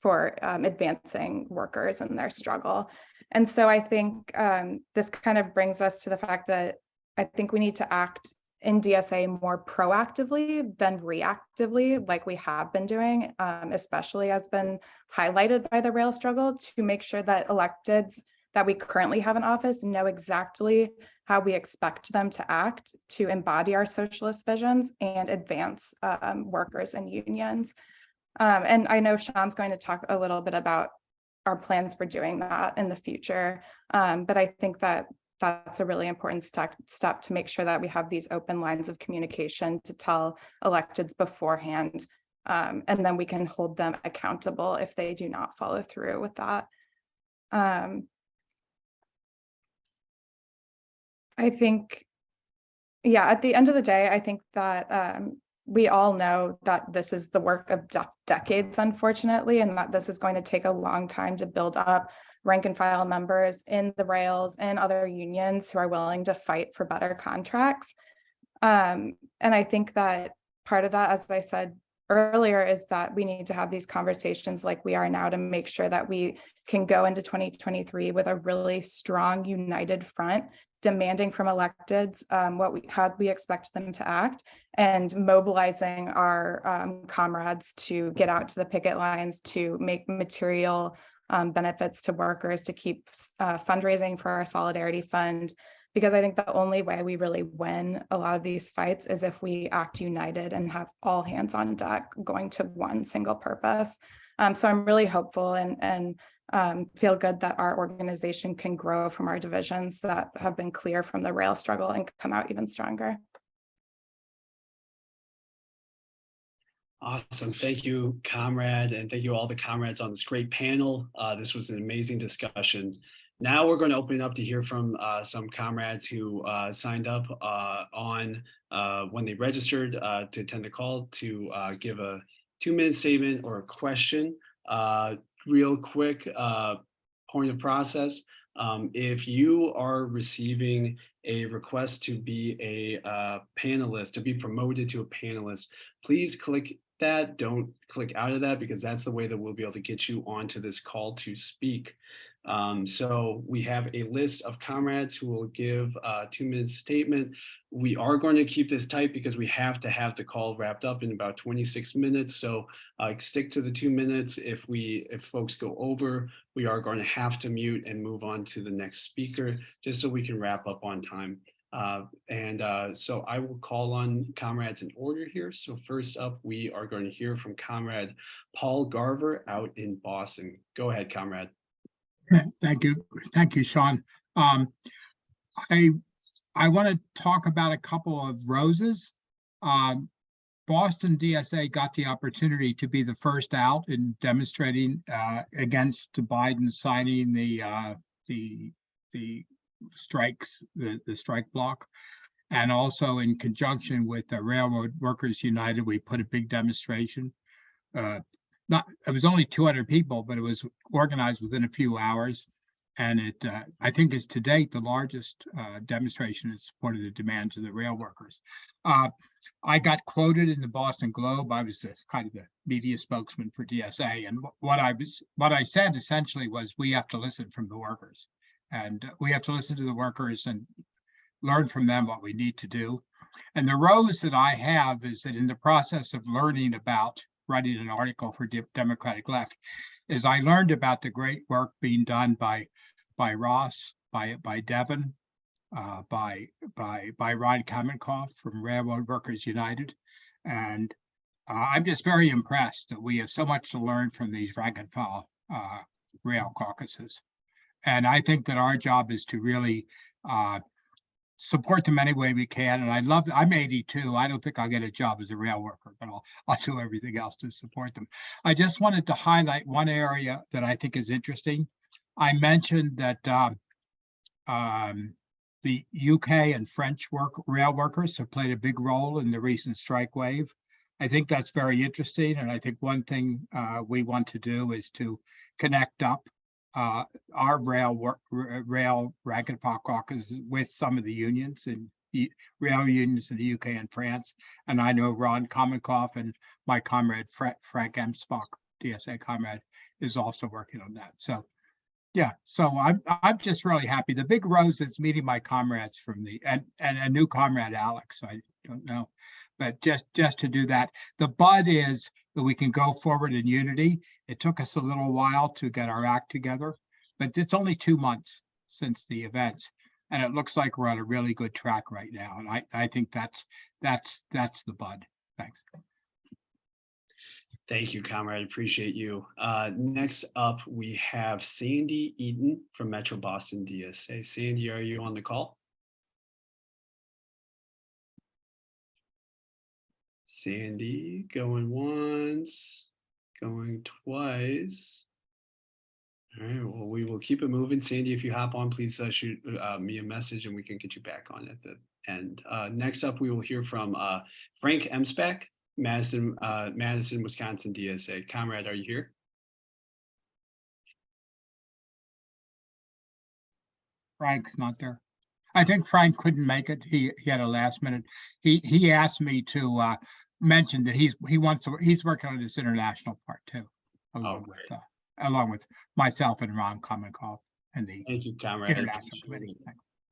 advancing workers in their struggle. And so I think this kind of brings us to the fact that I think we need to act in DSA more proactively than reactively, like we have been doing, especially as been highlighted by the rail struggle, to make sure that electeds that we currently have in office know exactly how we expect them to act to embody our socialist visions and advance workers and unions. And I know Sean's going to talk a little bit about our plans for doing that in the future, but I think that that's a really important step to make sure that we have these open lines of communication to tell electeds beforehand, and then we can hold them accountable if they do not follow through with that. I think, yeah, at the end of the day, I think that we all know that this is the work of decades, unfortunately, and that this is going to take a long time to build up rank and file members in the rails and other unions who are willing to fight for better contracts. And I think that part of that, as I said earlier, is that we need to have these conversations like we are now to make sure that we can go into 2023 with a really strong, united front, demanding from electeds how we expect them to act, and mobilizing our comrades to get out to the picket lines, to make material benefits to workers, to keep fundraising for our solidarity fund, because I think the only way we really win a lot of these fights is if we act united and have all hands on deck going to one single purpose. So I'm really hopeful and feel good that our organization can grow from our divisions that have been clear from the rail struggle and come out even stronger. Awesome. Thank you, comrade, and thank you all the comrades on this great panel. This was an amazing discussion. Now we're going to open up to hear from some comrades who signed up on when they registered to attend the call to give a 2-minute statement or a question. Real quick point of process. If you are receiving a request to be a panelist, to be promoted to a panelist, please click that. Don't click out of that, because that's the way that we'll be able to get you onto this call to speak. So we have a list of comrades who will give a 2-minute statement. We are going to keep this tight because we have to have the call wrapped up in about 26 minutes. So stick to the 2 minutes. If folks go over, we are going to have to mute and move on to the next speaker, just so we can wrap up on time. So I will call on comrades in order here. So first up, we are going to hear from Comrade Paul Garver out in Boston. Go ahead, comrade. Thank you, Sean. I want to talk about a couple of roses. Boston DSA got the opportunity to be the first out in demonstrating against Biden signing the strikes, the strike block, and also in conjunction with the Railroad Workers United, we put a big demonstration. It was only 200 people, but it was organized within a few hours, and it I think is to date the largest demonstration in support of the demands of the rail workers. I got quoted in the Boston Globe. I was kind of the media spokesman for DSA, and what I said essentially was, we have to listen from the workers, and we have to listen to the workers and learn from them what we need to do. And the rose that I have is that in the process of learning about writing an article for Democratic Left, is I learned about the great work being done by Ross, by Devin, by Ron Kamenkoff from Railroad Workers United. And I'm just very impressed that we have so much to learn from these rank and file rail caucuses. And I think that our job is to really support them any way we can. And I'm 82. I don't think I'll get a job as a rail worker, but I'll do everything else to support them. I just wanted to highlight one area that I think is interesting. I mentioned that the UK and French rail workers have played a big role in the recent strike wave. I think that's very interesting. And I think one thing we want to do is to connect up our rail rank and file caucus with some of the unions and rail unions in the UK and France. And I know Ron Kamenkoff and my comrade Frank M. Spock, DSA comrade, is also working on that. So yeah, so I'm just really happy. The big rose is meeting my comrades from and a new comrade, Alex. I don't know, but just to do that. The bud is that we can go forward in unity. It took us a little while to get our act together, but it's only 2 months since the events, and it looks like we're on a really good track right now. And I think that's the bud. Thanks. Thank you, comrade. Appreciate you. Next up, we have Sandy Eaton from Metro Boston DSA. Sandy, are you on the call? Sandy, going once, going twice. All right, well, we will keep it moving. Sandy, if you hop on, please shoot me a message and we can get you back on at the end. Next up, we will hear from Frank Emspak, Madison, Wisconsin DSA. Comrade, are you here? Frank's not there. I think Frank couldn't make it. He had a last minute. He asked me to mention that he's working on this international part too, along with myself and Ron Kamenkoff and the Thank you, comrade. International Committee.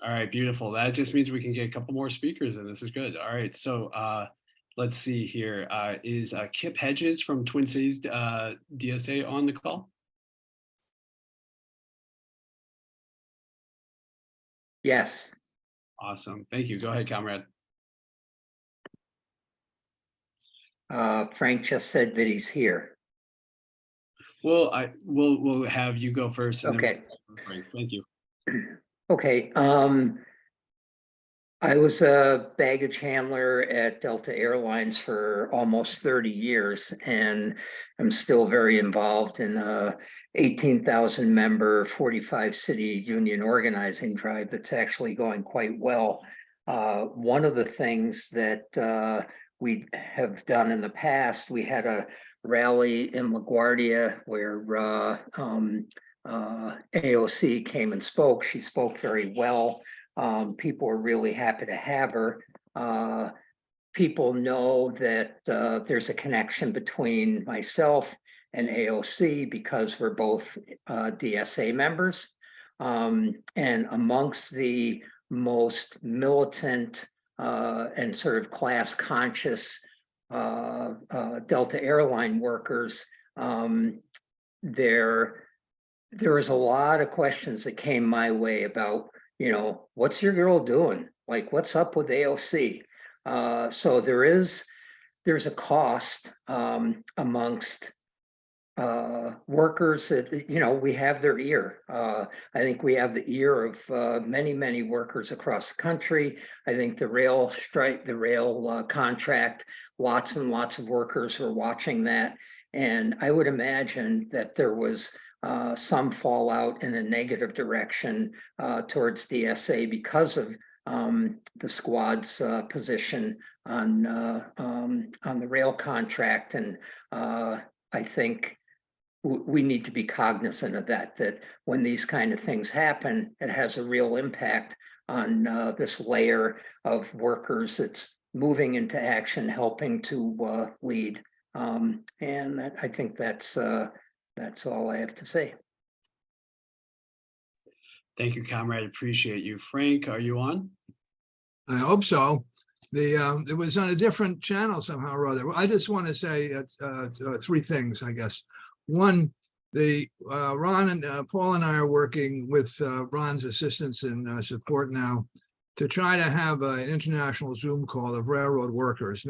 All right, beautiful. That just means we can get a couple more speakers and this is good. All right, so let's see here. Is Kip Hedges from Twin Cities DSA on the call? Yes. Awesome. Thank you. Go ahead, comrade. Frank just said that he's here. Well, we'll have you go first. And okay. Then Frank. Thank you. Okay. I was a baggage handler at Delta Airlines for almost 30 years, and I'm still very involved in a 18,000 member, 45 city union organizing drive that's actually going quite well. One of the things that we have done in the past, we had a rally in LaGuardia where AOC came and spoke. She spoke very well. People are really happy to have her. People know that there's a connection between myself and AOC because we're both DSA members. And amongst the most militant and sort of class conscious Delta airline workers, there was a lot of questions that came my way about, what's your girl doing? Like, what's up with AOC? So there's a cost amongst workers that, we have their ear. I think we have the ear of many workers across the country. I think the rail strike, the rail contract, lots and lots of workers were watching that. And I would imagine that there was some fallout in a negative direction towards DSA because of the squad's position on the rail contract. And I think we need to be cognizant of that when these kind of things happen, it has a real impact on this layer of workers that's moving into action, helping to lead. And I think that's all I have to say. Thank you, comrade. Appreciate you. Frank, are you on? I hope so. It was on a different channel somehow or other. I just want to say three things, I guess. One, Ron and Paul and I are working with Ron's assistance and support now to try to have an international Zoom call of railroad workers.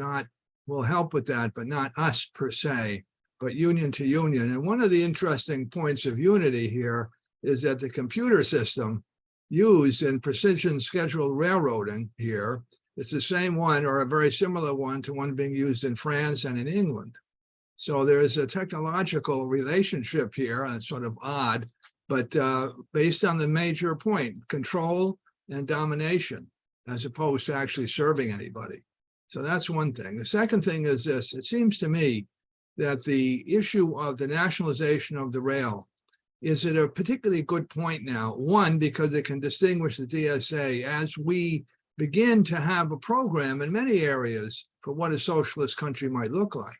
We'll help with that, but not us per se, but union to union. And one of the interesting points of unity here is that the computer system used in precision scheduled railroading here, it's the same one or a very similar one to one being used in France and in England. So there's a technological relationship here, and it's sort of odd, but based on the major point, control and domination, as opposed to actually serving anybody. So that's one thing. The second thing is this: it seems to me that the issue of the nationalization of the rail is at a particularly good point now. One, because it can distinguish the DSA as we begin to have a program in many areas for what a socialist country might look like.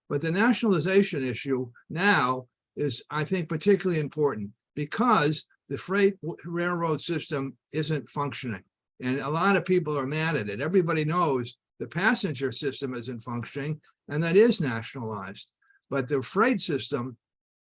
But the nationalization issue now is, I think, particularly important because the freight railroad system isn't functioning. And a lot of people are mad at it. Everybody knows the passenger system isn't functioning, and that is nationalized. But the freight system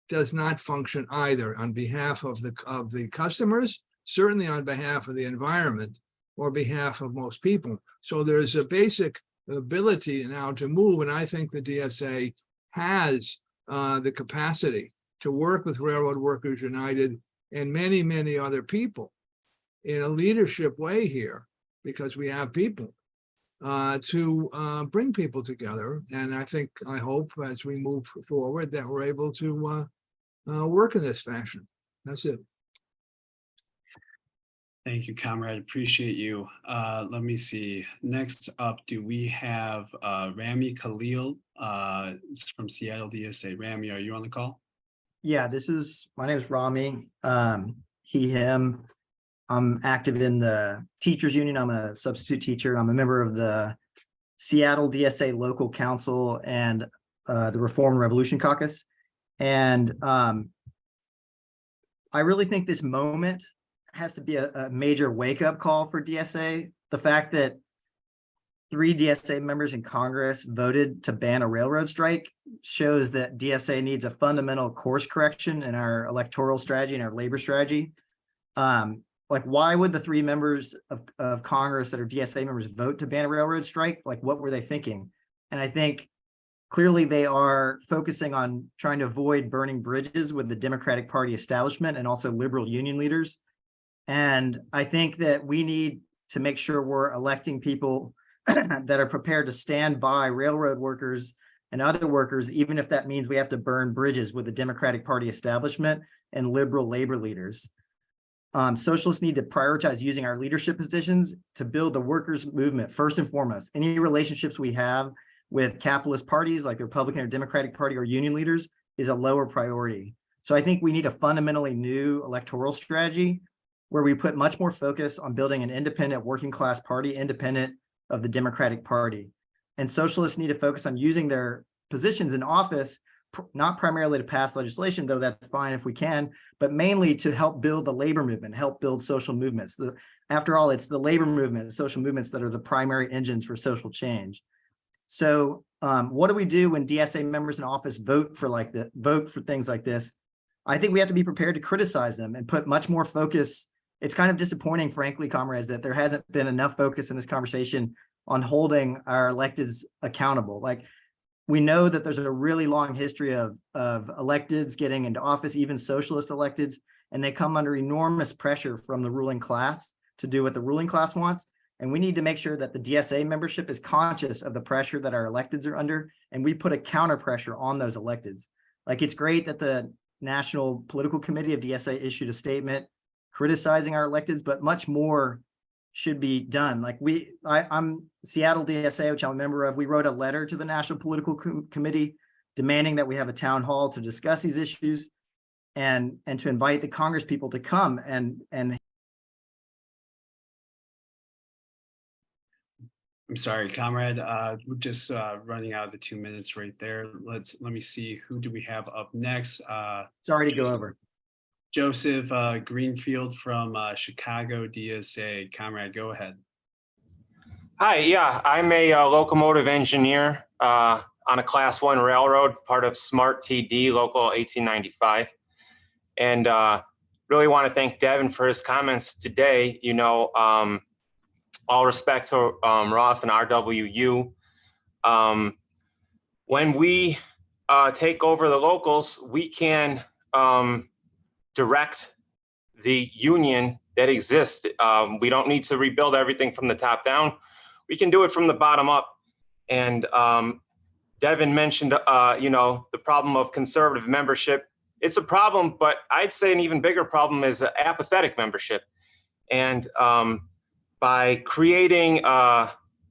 does not function either on behalf of the customers, certainly on behalf of the environment or behalf of most people. So there's a basic ability now to move, and I think the DSA has the capacity to work with Railroad Workers United and many other people in a leadership way here, because we have people to bring people together. And I hope as we move forward that we're able to work in this fashion. That's it. Thank you, comrade. Appreciate you. Let me see. Next up, do we have Rami Khalil from Seattle DSA? Rami, are you on the call? Yeah, my name is Rami. He, him. I'm active in the teachers union. I'm a substitute teacher. I'm a member of the Seattle DSA local council and the Reform Revolution Caucus. And I really think this moment has to be a major wake-up call for DSA. The fact that 3 DSA members in Congress voted to ban a railroad strike shows that DSA needs a fundamental course correction in our electoral strategy and our labor strategy. Like, why would the 3 members of Congress that are DSA members vote to ban a railroad strike? Like, what were they thinking? And I think clearly they are focusing on trying to avoid burning bridges with the Democratic Party establishment and also liberal union leaders. And I think that we need to make sure we're electing people that are prepared to stand by railroad workers and other workers, even if that means we have to burn bridges with the Democratic Party establishment and liberal labor leaders. Socialists need to prioritize using our leadership positions to build the workers' movement first and foremost. Any relationships we have with capitalist parties like the Republican or Democratic Party or union leaders is a lower priority. So I think we need a fundamentally new electoral strategy where we put much more focus on building an independent working class party, independent of the Democratic Party. And socialists need to focus on using their positions in office, not primarily to pass legislation, though that's fine if we can, but mainly to help build the labor movement, help build social movements. After all, it's the labor movement, the social movements that are the primary engines for social change. So what do we do when DSA members in office vote for things like this? I think we have to be prepared to criticize them and put much more focus. It's kind of disappointing, frankly, comrades, that there hasn't been enough focus in this conversation on holding our electeds accountable. Like, we know that there's a really long history of electeds getting into office, even socialist electeds, and they come under enormous pressure from the ruling class to do what the ruling class wants. And we need to make sure that the DSA membership is conscious of the pressure that our electeds are under, and we put a counter pressure on those electeds. Like, it's great that the National Political Committee of DSA issued a statement criticizing our electeds, but much more should be done. Like, I'm Seattle DSA, which I'm a member of. We wrote a letter to the National Political Committee demanding that we have a town hall to discuss these issues and to invite the Congress people to come and I'm sorry, comrade, we're just running out of the 2 minutes right there. Let me see, who do we have up next? Sorry to go over. Joseph Greenfield from Chicago DSA. Comrade, go ahead. Hi, yeah, I'm a locomotive engineer on a Class 1 railroad, part of SMART TD, Local 1895. And really want to thank Devin for his comments today. You know, all respect to Ross and RWU. When we take over the locals, we can direct the union that exists. We don't need to rebuild everything from the top down. We can do it from the bottom up. And Devin mentioned, you know, the problem of conservative membership. It's a problem, but I'd say an even bigger problem is apathetic membership. And by creating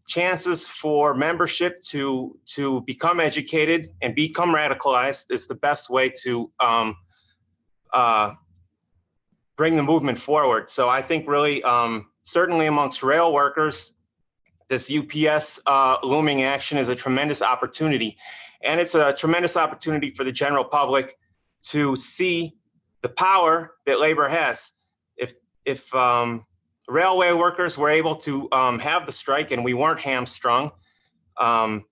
chances for membership to become educated and become radicalized is the best way to bring the movement forward. So I think really, certainly amongst rail workers, this UPS looming action is a tremendous opportunity. And it's a tremendous opportunity for the general public to see the power that labor has. If railway workers were able to have the strike and we weren't hamstrung, the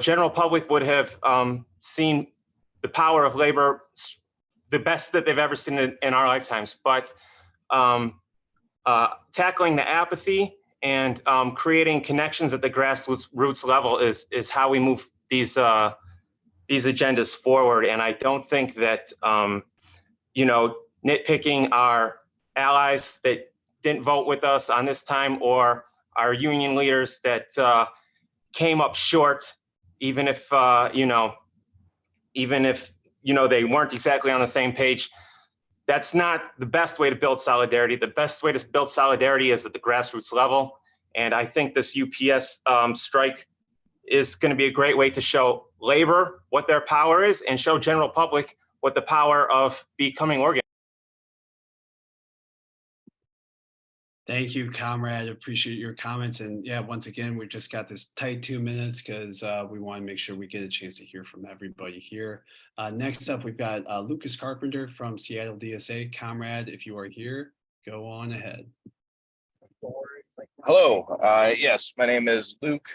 general public would have seen the power of labor, the best that they've ever seen in our lifetimes. But tackling the apathy and creating connections at the grassroots level is how we move these agendas forward. And I don't think that you know, nitpicking our allies that didn't vote with us on this time, or our union leaders that came up short, even if you know, they weren't exactly on the same page. That's not the best way to build solidarity. The best way to build solidarity is at the grassroots level. And I think this UPS strike is going to be a great way to show labor what their power is and show general public what the power of becoming organized. Thank you, comrade. Appreciate your comments. And yeah, once again, we've just got this tight 2 minutes because we want to make sure we get a chance to hear from everybody here. Next up, we've got Lucas Carpenter from Seattle DSA. Comrade, if you are here, go on ahead. Hello, yes, my name is Luke,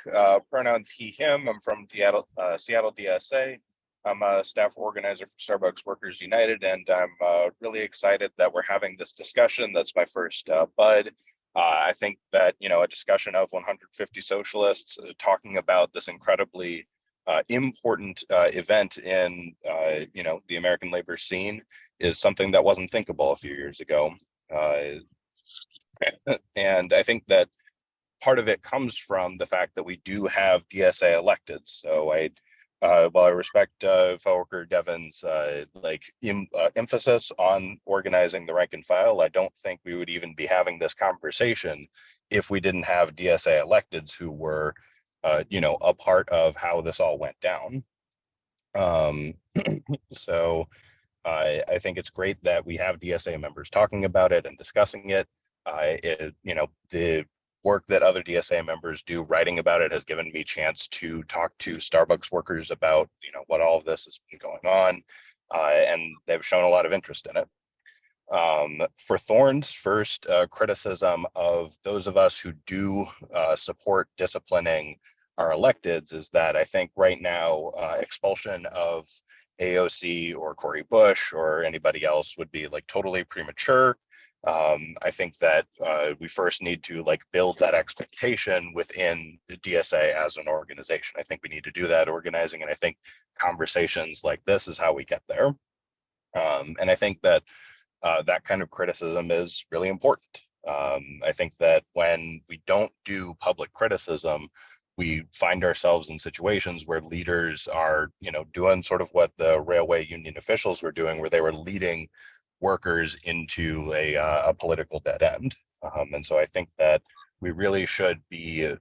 pronouns he, him. I'm from Seattle DSA. I'm a staff organizer for Starbucks Workers United, and I'm really excited that we're having this discussion. That's my first bud. I think that, you know, a discussion of 150 socialists talking about this incredibly important event in, you know, the American labor scene is something that wasn't thinkable a few years ago. And I think that part of it comes from the fact that we do have DSA elected. So while I respect fellow worker Devin's emphasis on organizing the rank and file, I don't think we would even be having this conversation if we didn't have DSA electeds who were, a part of how this all went down. So I think it's great that we have DSA members talking about it and discussing it. The work that other DSA members do writing about it has given me a chance to talk to Starbucks workers about, what all of this has been going on, and they've shown a lot of interest in it. For Thorn's first criticism of those of us who do support disciplining our electeds is that I think right now expulsion of AOC or Cori Bush or anybody else would be like totally premature. I think that we first need to build that expectation within the DSA as an organization. I think we need to do that organizing, and I think conversations like this is how we get there. And I think that that kind of criticism is really important. I think that when we don't do public criticism, we find ourselves in situations where leaders are, doing sort of what the railway union officials were doing, where they were leading workers into a political dead end. And so I think that we really should be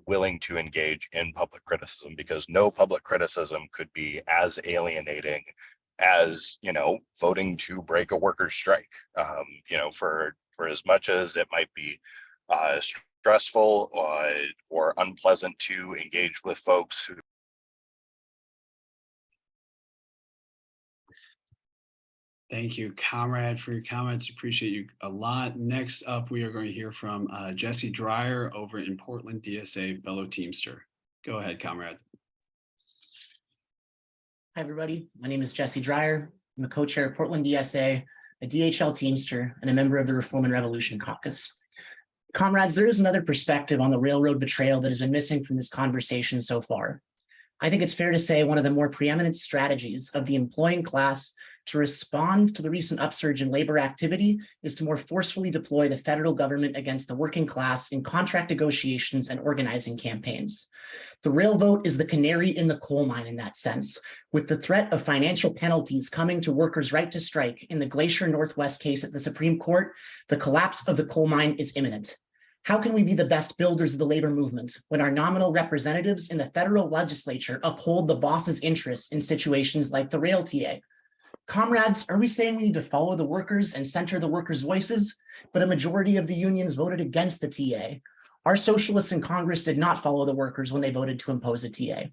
willing to engage in public criticism, because no public criticism could be as alienating as, voting to break a workers' strike. For as much as it might be stressful or unpleasant to engage with folks who. Thank you, comrade, for your comments. Appreciate you a lot. Next up, we are going to hear from Jesse Dreyer over in Portland, DSA, fellow Teamster. Go ahead, comrade. Hi, everybody. My name is Jesse Dreyer. I'm a co-chair of Portland DSA, a DHL Teamster, and a member of the Reform and Revolution Caucus. Comrades, there is another perspective on the railroad betrayal that has been missing from this conversation so far. I think it's fair to say one of the more preeminent strategies of the employing class to respond to the recent upsurge in labor activity is to more forcefully deploy the federal government against the working class in contract negotiations and organizing campaigns. The rail vote is the canary in the coal mine in that sense, with the threat of financial penalties coming to workers' right to strike in the Glacier Northwest case at the Supreme Court. The collapse of the coal mine is imminent. How can we be the best builders of the labor movement when our nominal representatives in the federal legislature uphold the boss's interests in situations like the rail TA? Comrades, are we saying we need to follow the workers and center the workers' voices? But a majority of the unions voted against the TA. Our socialists in Congress did not follow the workers when they voted to impose a TA.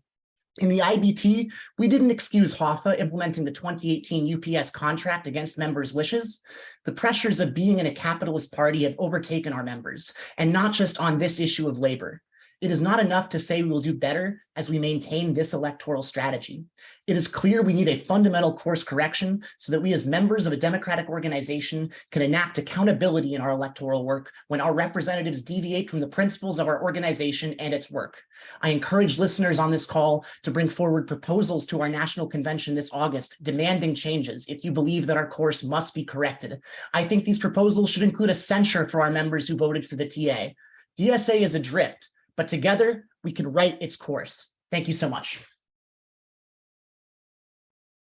In the IBT, we didn't excuse Hoffa implementing the 2018 UPS contract against members' wishes. The pressures of being in a capitalist party have overtaken our members, and not just on this issue of labor. It is not enough to say we will do better as we maintain this electoral strategy. It is clear we need a fundamental course correction so that we as members of a democratic organization can enact accountability in our electoral work when our representatives deviate from the principles of our organization and its work. I encourage listeners on this call to bring forward proposals to our national convention this August demanding changes if you believe that our course must be corrected. I think these proposals should include a censure for our members who voted for the TA. DSA is adrift, but together we can right its course. Thank you so much.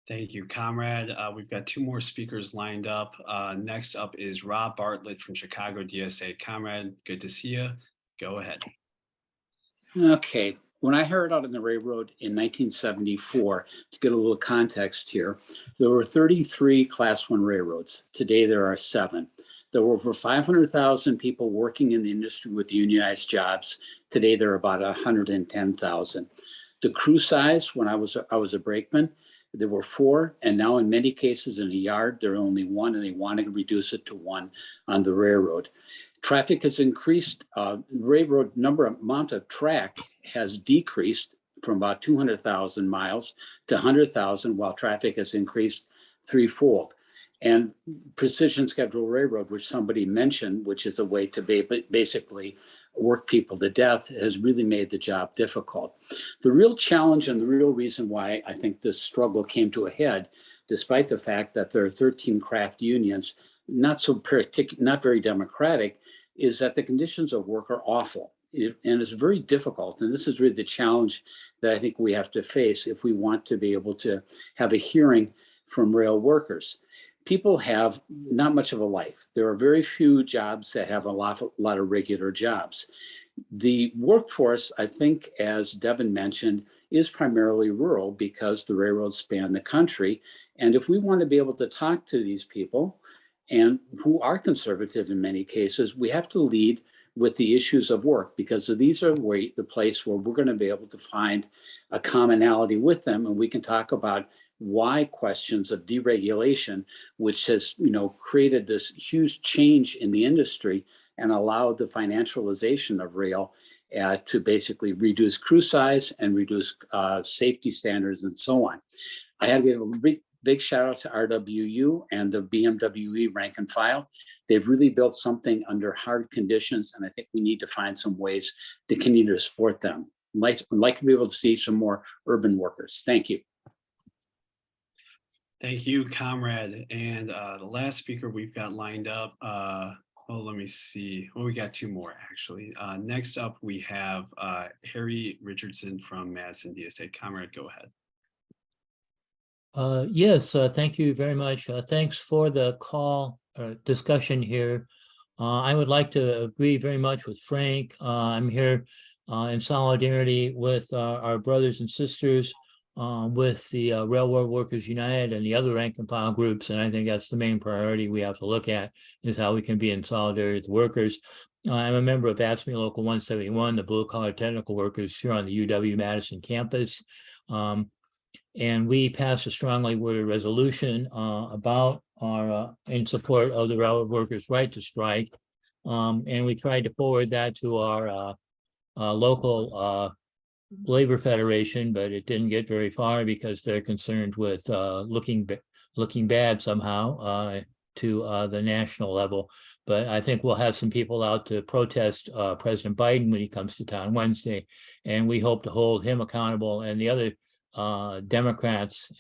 Thank you, comrade. We've got two more speakers lined up. Next up is Rob Bartlett from Chicago DSA. Comrade, good to see you. Go ahead. Okay. When I heard out on the railroad in 1974, to get a little context here, there were 33 Class 1 railroads. Today there are 7. There were over 500,000 people working in the industry with unionized jobs. Today, there are about 110,000. The crew size, when I was a brakeman, there were 4, and now in many cases in a yard, there are only 1, and they want to reduce it to 1 on the railroad. Traffic has increased. Railroad amount of track has decreased from about 200,000 miles to 100,000, while traffic has increased threefold. And precision schedule railroad, which somebody mentioned, which is a way to basically work people to death, has really made the job difficult. The real challenge and the real reason why I think this struggle came to a head, despite the fact that there are 13 craft unions, not very democratic, is that the conditions of work are awful. And it's very difficult. And this is really the challenge that I think we have to face if we want to be able to have a hearing from rail workers. People have not much of a life. There are very few jobs that have a lot of regular jobs. The workforce, I think, as Devin mentioned, is primarily rural because the railroads span the country. And if we want to be able to talk to these people, and who are conservative in many cases, we have to lead with the issues of work, because these are the place where we're going to be able to find a commonality with them, and we can talk about why questions of deregulation, which has created this huge change in the industry and allowed the financialization of rail to basically reduce crew size and reduce safety standards and so on. I had to give a big shout out to RWU and the BMWE rank and file. They've really built something under hard conditions, and I think we need to find some ways to continue to support them. I'd like to be able to see some more urban workers. Thank you. Thank you, comrade. And the last speaker we've got lined up, well, let me see. Well, we got two more actually. Next up, we have Harry Richardson from Madison DSA. Comrade, go ahead. Yes, thank you very much. Thanks for the call discussion here. I would like to agree very much with Frank. I'm here in solidarity with our brothers and sisters with the Railroad Workers United and the other rank and file groups. And I think that's the main priority we have to look at, is how we can be in solidarity with the workers. I'm a member of AFSCME Local 171, the blue collar technical workers here on the UW-Madison campus. And we passed a strongly worded resolution about our in support of the railroad workers' right to strike. And we tried to forward that to our local labor federation, but it didn't get very far because they're concerned with looking bad somehow to the national level. But I think we'll have some people out to protest President Biden when he comes to town Wednesday, and we hope to hold him accountable and the other Democrats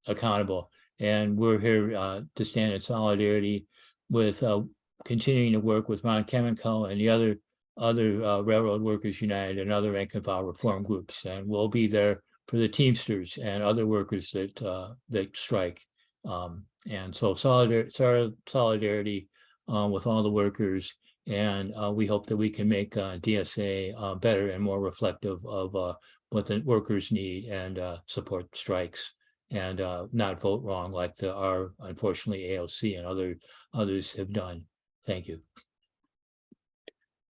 accountable. And we're here to stand in solidarity with continuing to work with Ron Kemenko and the other Railroad Workers United and other rank and file reform groups. And we'll be there for the Teamsters and other workers that strike. And so solidarity with all the workers. And we hope that we can make DSA better and more reflective of what the workers need and support strikes and not vote wrong like our unfortunately AOC and others have done. Thank you.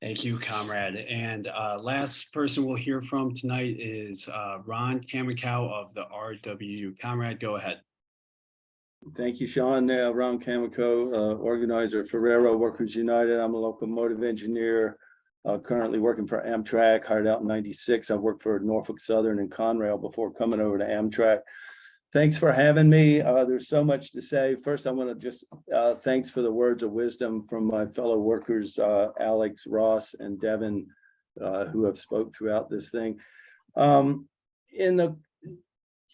Thank you, comrade. And last person we'll hear from tonight is Ron Kemenko of the RWU. Comrade, go ahead. Thank you, Sean. Ron Kemenko, organizer for Railroad Workers United. I'm a locomotive engineer, currently working for Amtrak, hired out in '96. I worked for Norfolk Southern and Conrail before coming over to Amtrak. Thanks for having me. There's so much to say. First, I want to just thanks for the words of wisdom from my fellow workers, Alex, Ross, and Devin, who have spoke throughout this thing.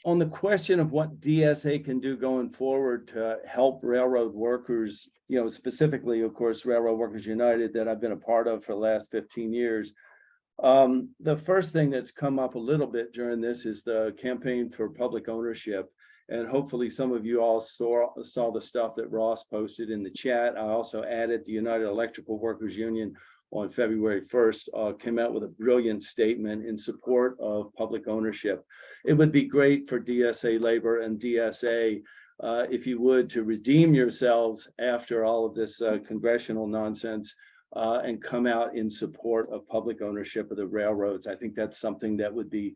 On the question of what DSA can do going forward to help railroad workers, specifically, of course, Railroad Workers United that I've been a part of for the last 15 years. The first thing that's come up a little bit during this is the campaign for public ownership. And hopefully some of you all saw the stuff that Ross posted in the chat. I also added the United Electrical Workers Union on February 1st, came out with a brilliant statement in support of public ownership. It would be great for DSA Labor and DSA, if you would, to redeem yourselves after all of this congressional nonsense and come out in support of public ownership of the railroads. I think that's something that would be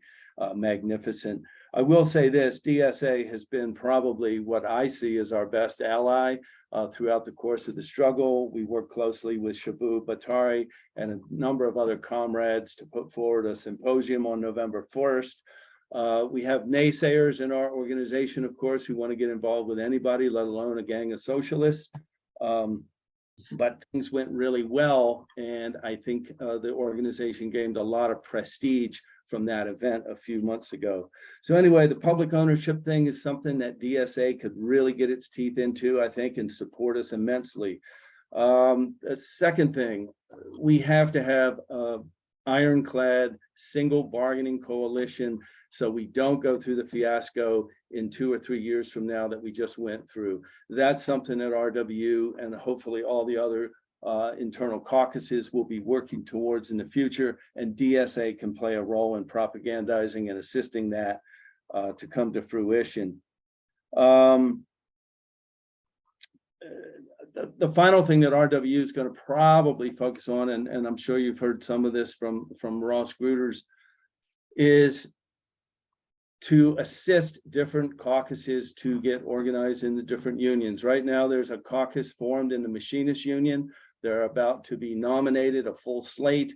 magnificent. I will say this, DSA has been probably what I see as our best ally throughout the course of the struggle. We work closely with Shabu Batari and a number of other comrades to put forward a symposium on November 1st. We have naysayers in our organization, of course, who want to get involved with anybody, let alone a gang of socialists. But things went really well, and I think the organization gained a lot of prestige from that event a few months ago. So anyway, the public ownership thing is something that DSA could really get its teeth into, I think, and support us immensely. A second thing, we have to have a ironclad single bargaining coalition so we don't go through the fiasco in 2 or 3 years from now that we just went through. That's something that RW and hopefully all the other internal caucuses will be working towards in the future, and DSA can play a role in propagandizing and assisting that to come to fruition. The final thing that RW is going to probably focus on, and I'm sure you've heard some of this from Ross Gruters, is to assist different caucuses to get organized in the different unions. Right now, there's a caucus formed in the Machinists Union. They're about to be nominated, a full slate.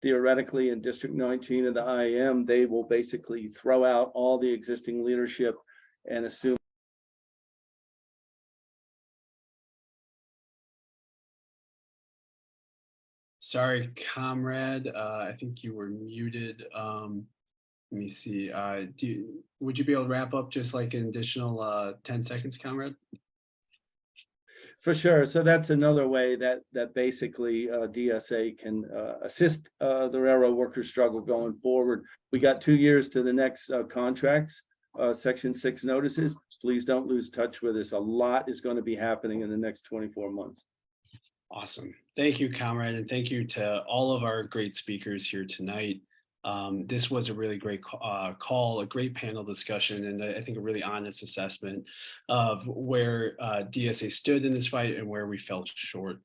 Theoretically, in District 19 of the IAM, they will basically throw out all the existing leadership and assume. Sorry, comrade. I think you were muted. Let me see. Would you be able to wrap up just like an additional 10 seconds, comrade? For sure. So that's another way that basically DSA can assist the railroad workers struggle going forward. We got 2 years to the next contracts, Section 6 notices. Please don't lose touch with us. A lot is going to be happening in the next 24 months. Awesome. Thank you, comrade. And thank you to all of our great speakers here tonight. This was a really great call, a great panel discussion, and I think a really honest assessment of where DSA stood in this fight and where we fell short.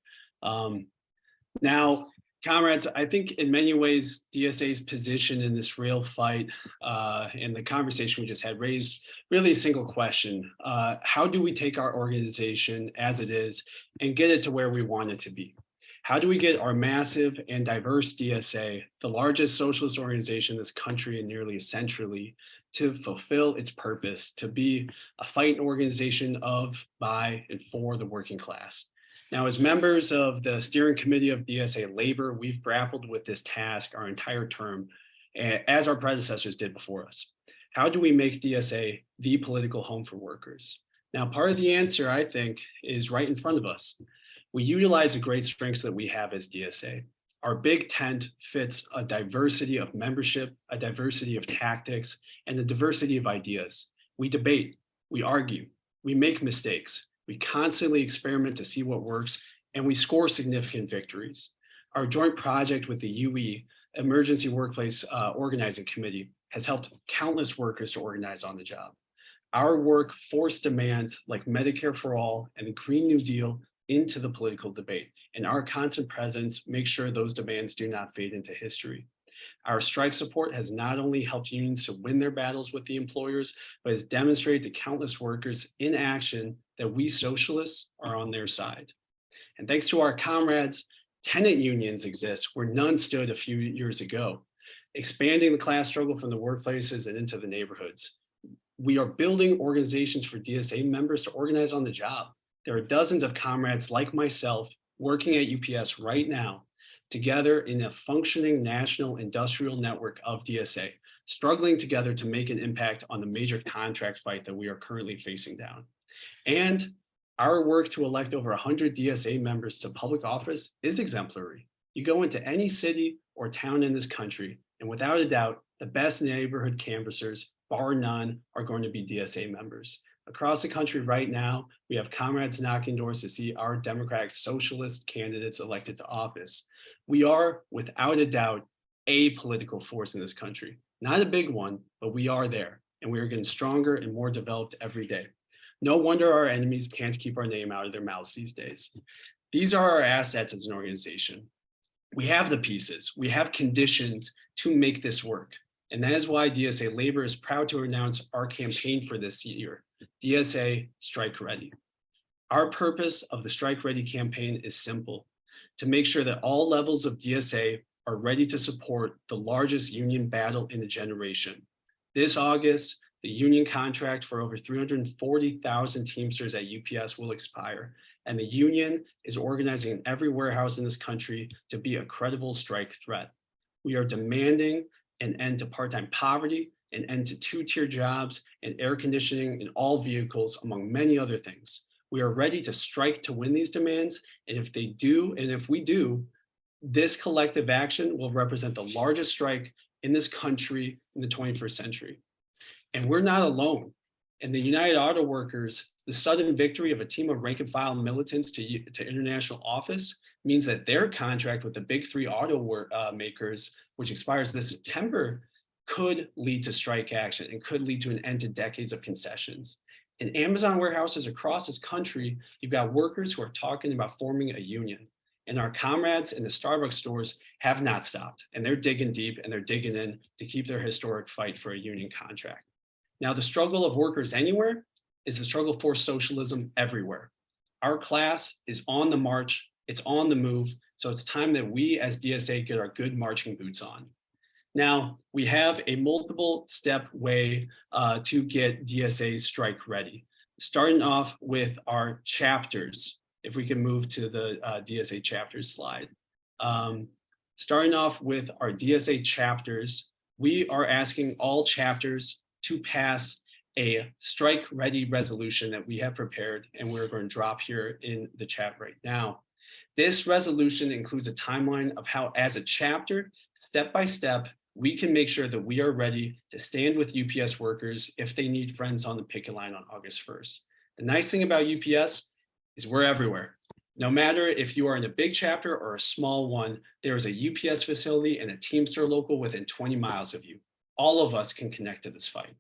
Now, comrades, I think in many ways, DSA's position in this real fight and the conversation we just had raised really a single question. How do we take our organization as it is and get it to where we want it to be? How do we get our massive and diverse DSA, the largest socialist organization in this country in nearly a century, to fulfill its purpose, to be a fighting organization of, by, and for the working class? Now, as members of the steering committee of DSA Labor, we've grappled with this task our entire term, as our predecessors did before us. How do we make DSA the political home for workers? Now, part of the answer, I think, is right in front of us. We utilize the great strengths that we have as DSA. Our big tent fits a diversity of membership, a diversity of tactics, and a diversity of ideas. We debate, we argue, we make mistakes, we constantly experiment to see what works, and we score significant victories. Our joint project with the UE, Emergency Workplace Organizing Committee, has helped countless workers to organize on the job. Our work forced demands like Medicare for All and the Green New Deal into the political debate, and our constant presence makes sure those demands do not fade into history. Our strike support has not only helped unions to win their battles with the employers, but has demonstrated to countless workers in action that we socialists are on their side. And thanks to our comrades, tenant unions exist where none stood a few years ago, expanding the class struggle from the workplaces and into the neighborhoods. We are building organizations for DSA members to organize on the job. There are dozens of comrades like myself working at UPS right now, together in a functioning national industrial network of DSA, struggling together to make an impact on the major contract fight that we are currently facing down. And our work to elect over 100 DSA members to public office is exemplary. You go into any city or town in this country, and without a doubt, the best neighborhood canvassers, bar none, are going to be DSA members. Across the country right now, we have comrades knocking doors to see our Democratic Socialist candidates elected to office. We are, without a doubt, a political force in this country. Not a big one, but we are there, and we are getting stronger and more developed every day. No wonder our enemies can't keep our name out of their mouths these days. These are our assets as an organization. We have the pieces, we have conditions to make this work. And that is why DSA Labor is proud to announce our campaign for this year, DSA Strike Ready. Our purpose of the Strike Ready campaign is simple: to make sure that all levels of DSA are ready to support the largest union battle in a generation. This August, the union contract for over 340,000 Teamsters at UPS will expire, and the union is organizing in every warehouse in this country to be a credible strike threat. We are demanding an end to part-time poverty, an end to two-tier jobs, and air conditioning in all vehicles, among many other things. We are ready to strike to win these demands. And if we do, this collective action will represent the largest strike in this country in the 21st century. And we're not alone. And the United Auto Workers, the sudden victory of a team of rank and file militants to international office means that their contract with the big three auto makers, which expires this September, could lead to strike action and could lead to an end to decades of concessions. In Amazon warehouses across this country, you've got workers who are talking about forming a union. And our comrades in the Starbucks stores have not stopped. And they're digging deep and they're digging in to keep their historic fight for a union contract. Now, the struggle of workers anywhere is the struggle for socialism everywhere. Our class is on the march, it's on the move, so it's time that we as DSA get our good marching boots on. Now, we have a multiple step way to get DSA strike ready, starting off with our chapters. If we can move to the DSA chapters slide. Starting off with our DSA chapters, we are asking all chapters to pass a strike ready resolution that we have prepared, and we're going to drop here in the chat right now. This resolution includes a timeline of how, as a chapter, step by step, we can make sure that we are ready to stand with UPS workers if they need friends on the picket line on August 1st. The nice thing about UPS is we're everywhere. No matter if you are in a big chapter or a small one, there is a UPS facility and a Teamster local within 20 miles of you. All of us can connect to this fight.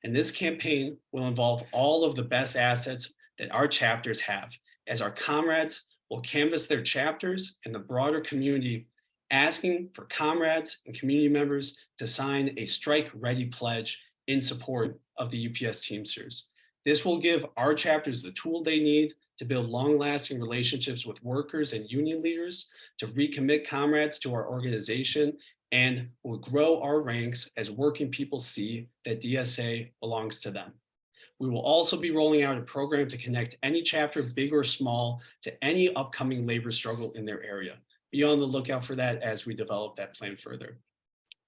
And this campaign will involve all of the best assets that our chapters have, as our comrades will canvass their chapters and the broader community, asking for comrades and community members to sign a strike-ready pledge in support of the UPS Teamsters. This will give our chapters the tool they need to build long-lasting relationships with workers and union leaders, to recommit comrades to our organization, and will grow our ranks as working people see that DSA belongs to them. We will also be rolling out a program to connect any chapter, big or small, to any upcoming labor struggle in their area. Be on the lookout for that as we develop that plan further.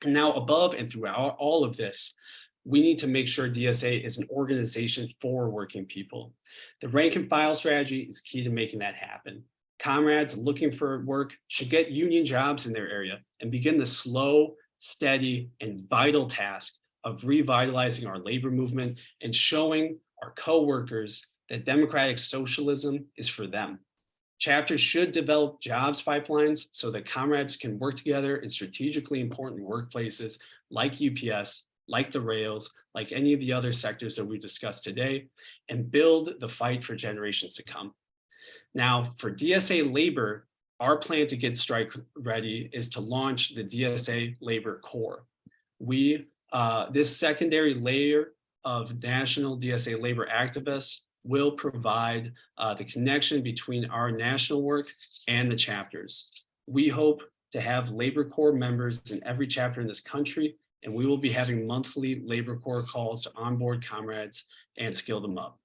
And now, above and throughout all of this, we need to make sure DSA is an organization for working people. The rank and file strategy is key to making that happen. Comrades looking for work should get union jobs in their area and begin the slow, steady, and vital task of revitalizing our labor movement and showing our co-workers that democratic socialism is for them. Chapters should develop jobs pipelines so that comrades can work together in strategically important workplaces like UPS, like the rails, like any of the other sectors that we discussed today, and build the fight for generations to come. Now, for DSA labor, our plan to get strike ready is to launch the DSA Labor Corps. This secondary layer of national DSA labor activists will provide the connection between our national work and the chapters. We hope to have Labor Corps members in every chapter in this country, and we will be having monthly Labor Corps calls to onboard comrades and skill them up.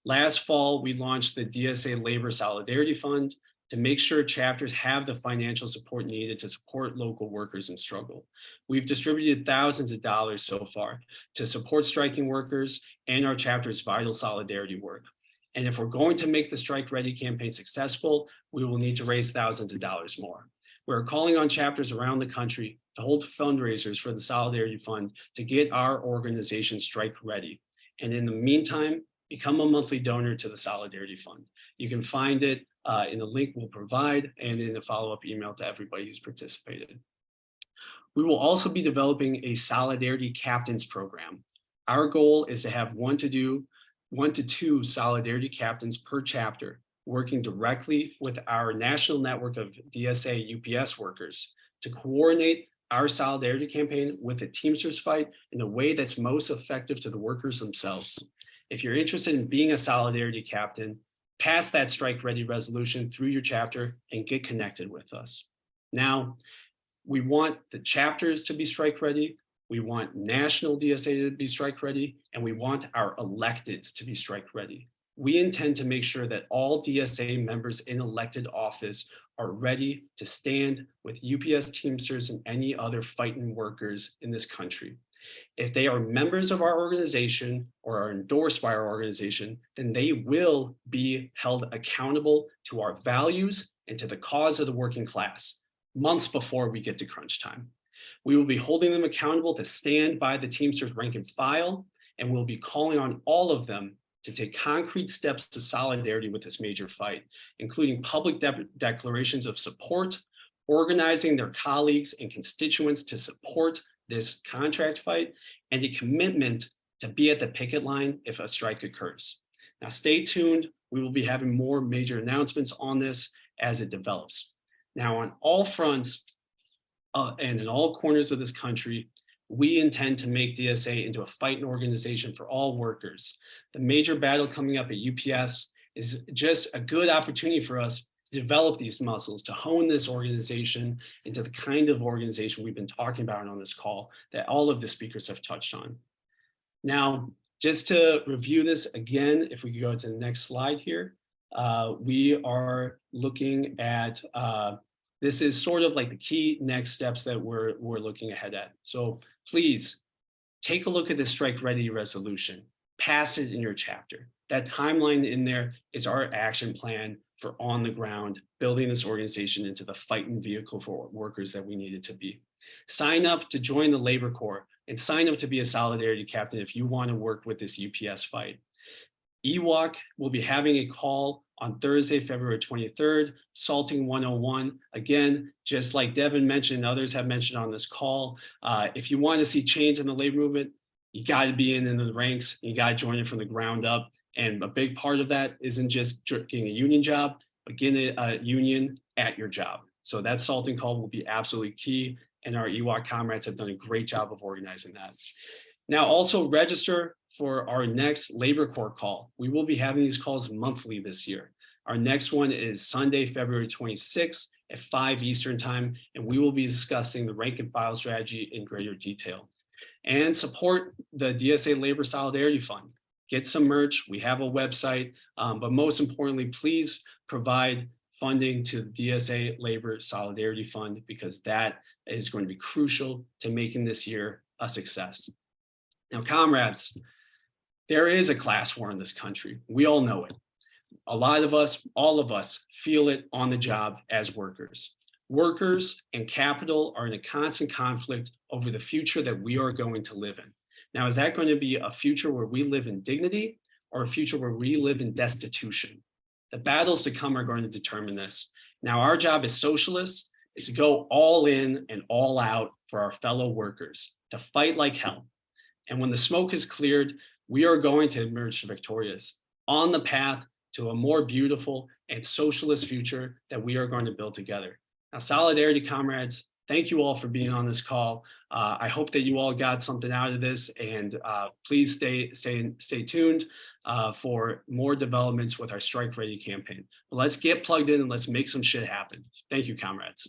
Last fall, we launched the DSA Labor Solidarity Fund to make sure chapters have the financial support needed to support local workers in struggle. We've distributed thousands of dollars so far to support striking workers and our chapter's vital solidarity work. And if we're going to make the Strike Ready campaign successful, we will need to raise thousands of dollars more. We're calling on chapters around the country to hold fundraisers for the Solidarity Fund to get our organization strike ready. And in the meantime, become a monthly donor to the Solidarity Fund. You can find it in the link we'll provide and in the follow-up email to everybody who's participated. We will also be developing a Solidarity Captains program. Our goal is to have one to two Solidarity Captains per chapter, working directly with our national network of DSA UPS workers to coordinate our solidarity campaign with the Teamsters fight in a way that's most effective to the workers themselves. If you're interested in being a Solidarity Captain, pass that strike ready resolution through your chapter and get connected with us. Now, we want the chapters to be strike ready, we want national DSA to be strike ready, and we want our electeds to be strike ready. We intend to make sure that all DSA members in elected office are ready to stand with UPS Teamsters and any other fighting workers in this country. If they are members of our organization or are endorsed by our organization, then they will be held accountable to our values and to the cause of the working class months before we get to crunch time. We will be holding them accountable to stand by the Teamsters rank and file, and we'll be calling on all of them to take concrete steps to solidarity with this major fight, including public declarations of support, organizing their colleagues and constituents to support this contract fight, and a commitment to be at the picket line if a strike occurs. Now, stay tuned. We will be having more major announcements on this as it develops. Now, on all fronts and in all corners of this country, we intend to make DSA into a fighting organization for all workers. The major battle coming up at UPS is just a good opportunity for us to develop these muscles, to hone this organization into the kind of organization we've been talking about on this call that all of the speakers have touched on. Now, just to review this again, if we could go to the next slide here, we are looking at, this is sort of like the key next steps that we're looking ahead at. So please take a look at the strike ready resolution, pass it in your chapter. That timeline in there is our action plan for on the ground, building this organization into the fighting vehicle for workers that we need it to be. Sign up to join the Labor Corps and sign up to be a solidarity captain if you want to work with this UPS fight. EWOC will be having a call on Thursday, February 23rd, Salting 101. Again, just like Devin mentioned, others have mentioned on this call, if you want to see change in the labor movement, you got to be in the ranks. You got to join it from the ground up. And a big part of that isn't just getting a union job, but getting a union at your job. So that salting call will be absolutely key. And our EWOC comrades have done a great job of organizing that. Now also register for our next Labor Corps call. We will be having these calls monthly this year. Our next one is Sunday, February 26th at 5 Eastern time, and we will be discussing the rank and file strategy in greater detail. And support the DSA Labor Solidarity Fund. Get some merch, we have a website, but most importantly, please provide funding to the DSA Labor Solidarity Fund because that is going to be crucial to making this year a success. Now, comrades, there is a class war in this country. We all know it. A lot of us, all of us, feel it on the job as workers. Workers and capital are in a constant conflict over the future that we are going to live in. Now, is that going to be a future where we live in dignity or a future where we live in destitution? The battles to come are going to determine this. Now, our job as socialists is to go all in and all out for our fellow workers, to fight like hell. And when the smoke is cleared, we are going to emerge victorious on the path to a more beautiful and socialist future that we are going to build together. Now, solidarity comrades, thank you all for being on this call. I hope that you all got something out of this, and please stay tuned for more developments with our Strike Ready campaign. But let's get plugged in and let's make some shit happen. Thank you, comrades.